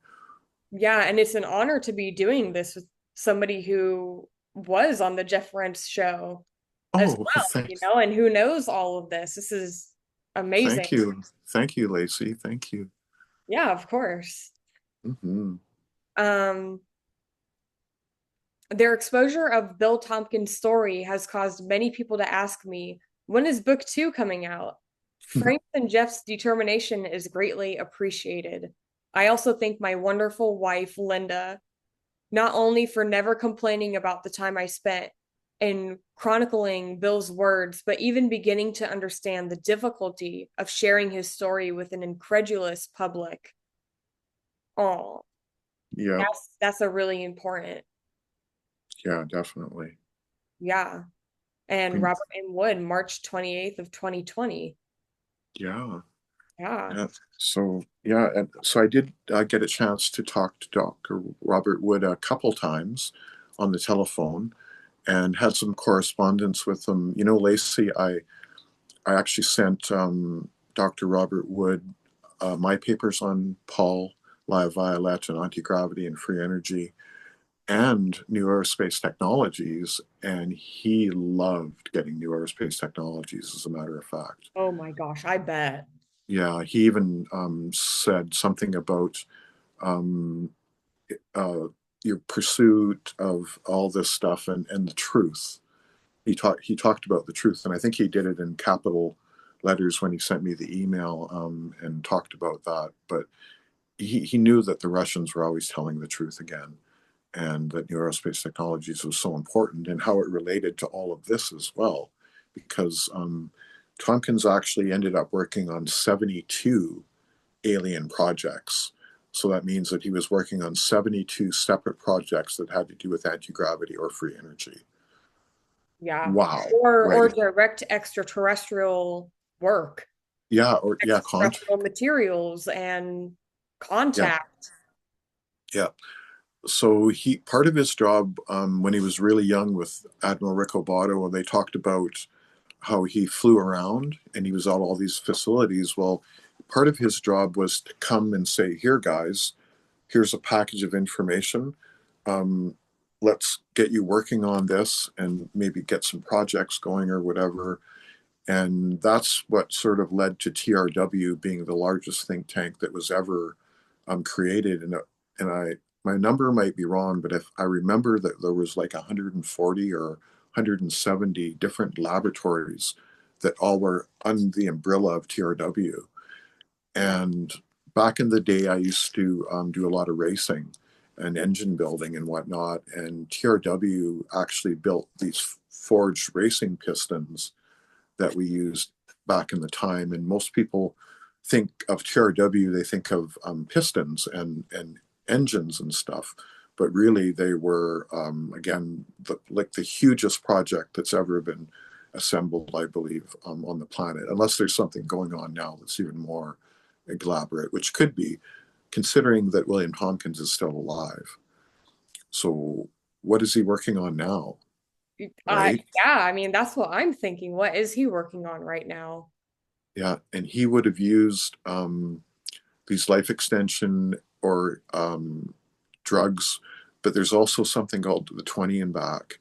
Yeah, and it's an honor to be doing this with somebody who was on the Jeff Rentz show as Oh, well, thanks. and who knows all of this. This is amazing. Thank you, Lacey. Thank you. Yeah, of course. Hmm. Um, their exposure of Bill Tompkins' story has caused many people to ask me, when is book two coming out? Frank's and Jeff's determination is greatly appreciated. I also thank my wonderful wife, Linda, not only for never complaining about the time I spent in chronicling Bill's words, but even beginning to understand the difficulty of sharing his story with an incredulous public. Oh, Yeah, that's a really important. yeah, definitely. Yeah. And Mm, Robert M. Wood, March 28th of 2020. yeah, Yeah. yeah. So yeah, and so I did get a chance to talk to Dr. Robert Wood a couple times on the telephone and had some correspondence with him. You know, Lacey, I actually sent Dr. Robert Wood my papers on Paul, Live Violet, and Antigravity and Free Energy and New Aerospace Technologies, and he loved getting New Aerospace Technologies, as a matter of fact. Oh my gosh, I bet. Yeah, he even said something about um, uh, your pursuit of all this stuff and the truth. He talked about the truth, and I think he did it in capital letters when he sent me the email and talked about that. But he knew that the Russians were always telling the truth again, and that New Aerospace Technologies was so important, and how it related to all of this as well, because Tompkins actually ended up working on 72 alien projects. So that means that he was working on 72 separate projects that had to do with anti-gravity or free energy. Yeah. Wow, Or right? direct extraterrestrial work, Yeah, or yeah, extraterrestrial materials and yeah, contact. yeah. So he part of his job when he was really young with Admiral Rick Obato, they talked about how he flew around and he was at all these facilities. Well, part of his job was to come and say, "Here, guys, here's a package of information. Um, let's get you working on this and maybe get some projects going or whatever." And that's what sort of led to TRW being the largest think tank that was ever created. And my number might be wrong, but if I remember that there was like 140 or 170 different laboratories that all were under the umbrella of TRW. And back in the day, I used to do a lot of racing and engine building and whatnot. And TRW actually built these forged racing pistons that we used back in the time. And most people think of TRW, they think of pistons and engines and stuff. But really, they were, again, like the hugest project that's ever been assembled, I believe, on the planet, unless there's something going on now that's even more elaborate, which could be, considering that William Tompkins is still alive. So, what is he working on now, right? Yeah, I mean, that's what I'm thinking. What is he working on right now? Yeah, and he would have used these life extension or drugs, but there's also something called the 20 and back.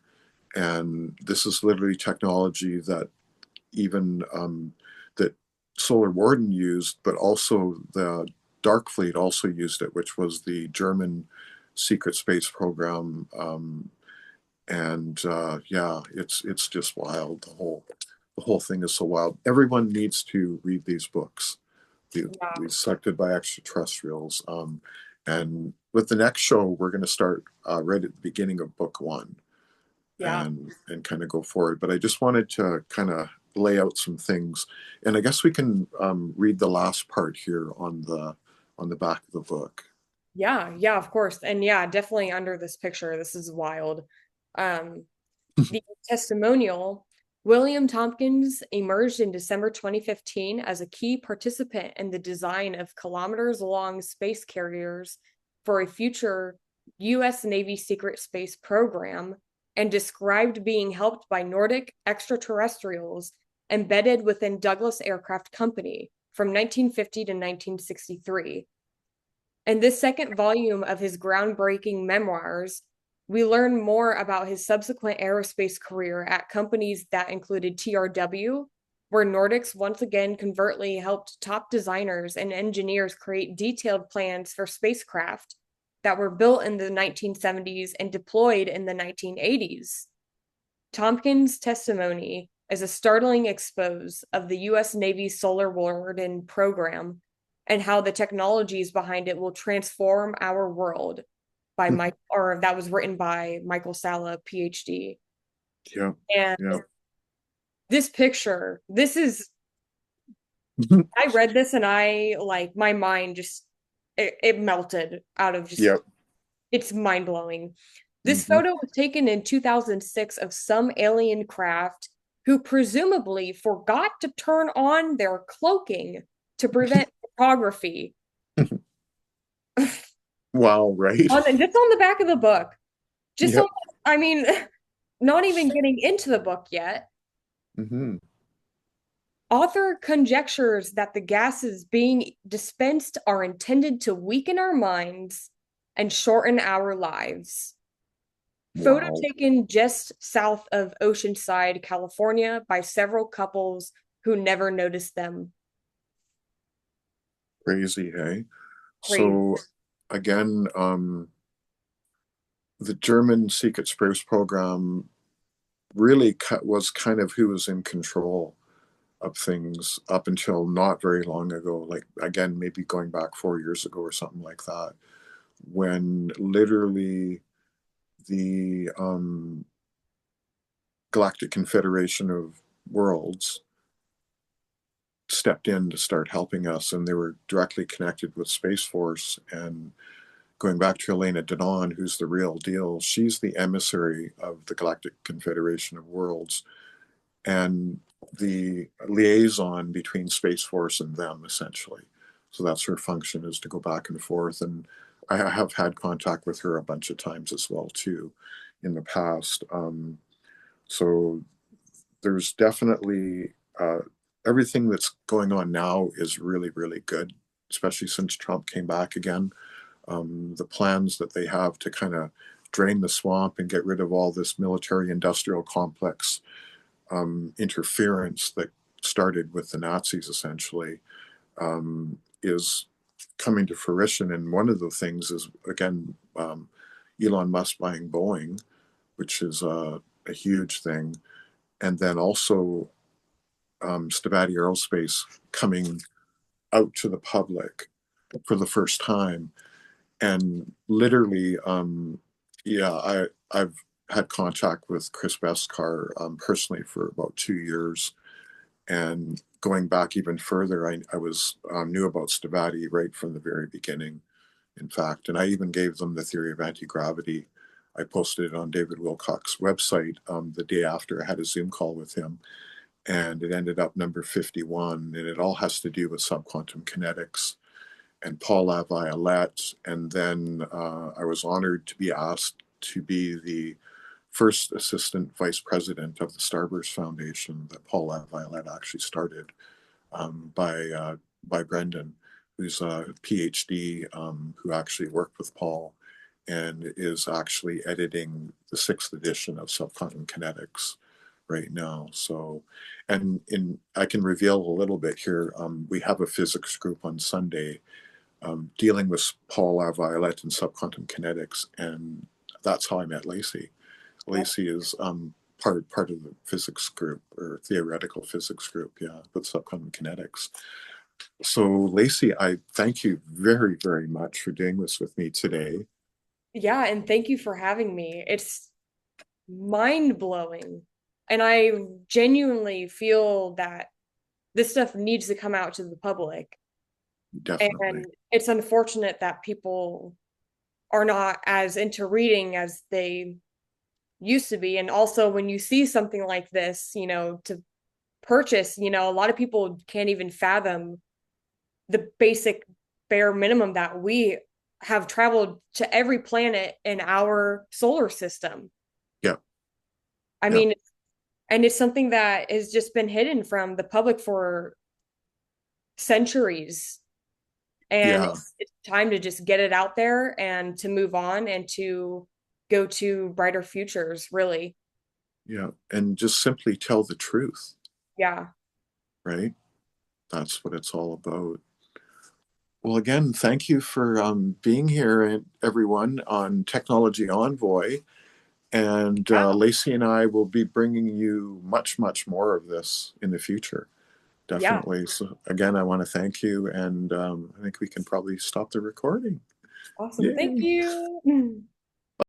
And this is literally technology that even that Solar Warden used, but also the Dark Fleet also used it, which was the German secret space program. And yeah, it's just wild. The whole thing is so wild. Everyone needs to read these books. Yeah, These selected by extraterrestrials. And with the next show, we're going to start right at the beginning of book one yeah, and kind of go forward. But I just wanted to kind of lay out some things, and I guess we can read the last part here on the back of the book. yeah, of course. And yeah, definitely under this picture, this is wild. Um, the testimonial, William Tompkins emerged in December 2015 as a key participant in the design of kilometers-long space carriers for a future U.S. Navy secret space program and described being helped by Nordic extraterrestrials embedded within Douglas Aircraft Company from 1950 to 1963. In this second volume of his groundbreaking memoirs, we learn more about his subsequent aerospace career at companies that included TRW, where Nordics once again covertly helped top designers and engineers create detailed plans for spacecraft that were built in the 1970s and deployed in the 1980s. Tompkins' testimony is a startling expose of the U.S. Navy's Solar Warden program and how the technologies behind it will transform our world by Mike, or that was written by Michael Salla, PhD. Yeah, And yeah, this picture, this is, I read this and I like my mind just, it melted out of just, yeah. it's mind blowing. This Hmm. photo was taken in 2006 of some alien craft who presumably forgot to turn on their cloaking to prevent photography. Wow, right? Just on the back of the book. Just on, Yep. I mean, not even getting into the book yet. Hmm. Author conjectures that the gases being dispensed are intended to weaken our minds and shorten our lives. Photo Wow, taken just south of Oceanside, California, by several couples who never noticed them. crazy, hey? Crazy. So again, the German secret space program really was kind of who was in control of things up until not very long ago, like again, maybe going back 4 years ago or something like that, when literally the Galactic Confederation of Worlds stepped in to start helping us, and they were directly connected with Space Force. And going back to Elena Denon, who's the real deal, she's the emissary of the Galactic Confederation of Worlds and the liaison between Space Force and them, essentially. So that's her function, is to go back and forth. And I have had contact with her a bunch of times as well too in the past. So there's definitely everything that's going on now is really, really good, especially since Trump came back again. The plans that they have to kind of drain the swamp and get rid of all this military industrial complex interference that started with the Nazis essentially is coming to fruition. And one of the things is, again, Elon Musk buying Boeing, which is a huge thing. And then also Stevati Aerospace coming out to the public for the first time. And literally, yeah, I've had contact with Chris Beskar personally for about 2 years. And going back even further, I was knew about Stevati right from the very beginning, in fact. And I even gave them the theory of anti-gravity. I posted it on David Wilcock's website the day after I had a Zoom call with him. And it ended up number 51. And it all has to do with subquantum kinetics and Paul Laviolette. And then I was honored to be asked to be the first assistant vice president of the Starburst Foundation that Paul Laviolette actually started by Brendan, who's a PhD who actually worked with Paul and is actually editing the 6th edition of Subquantum Kinetics right now. So, and I can reveal a little bit here. We have a physics group on Sunday dealing with Paul Laviolette and subquantum kinetics, and that's how I met Lacey. Lacey is part of the physics group or theoretical physics group, yeah, with subquantum kinetics. So, Lacey, I thank you very, very much for doing this with me today. Yeah, and thank you for having me. It's mind blowing. And I genuinely feel that this stuff needs to come out to the public. Definitely. And it's unfortunate that people are not as into reading as they used to be. And also, when you see something like this, to purchase, a lot of people can't even fathom the basic bare minimum that we have traveled to every planet in our solar system. Yeah. I Yeah. mean, and it's something that has just been hidden from the public for centuries. And Yeah. it's time to just get it out there and to move on and to go to brighter futures, really. Yeah. And just simply tell the truth, Yeah. right? That's what it's all about. Well, again, thank you for being here, everyone, on Technology Envoy. And Yeah. Lacey and I will be bringing you much, much more of this in the future. Yeah. Definitely. So, again, I want to thank you. And I think we can probably stop the recording. Awesome. Thank Yay. you.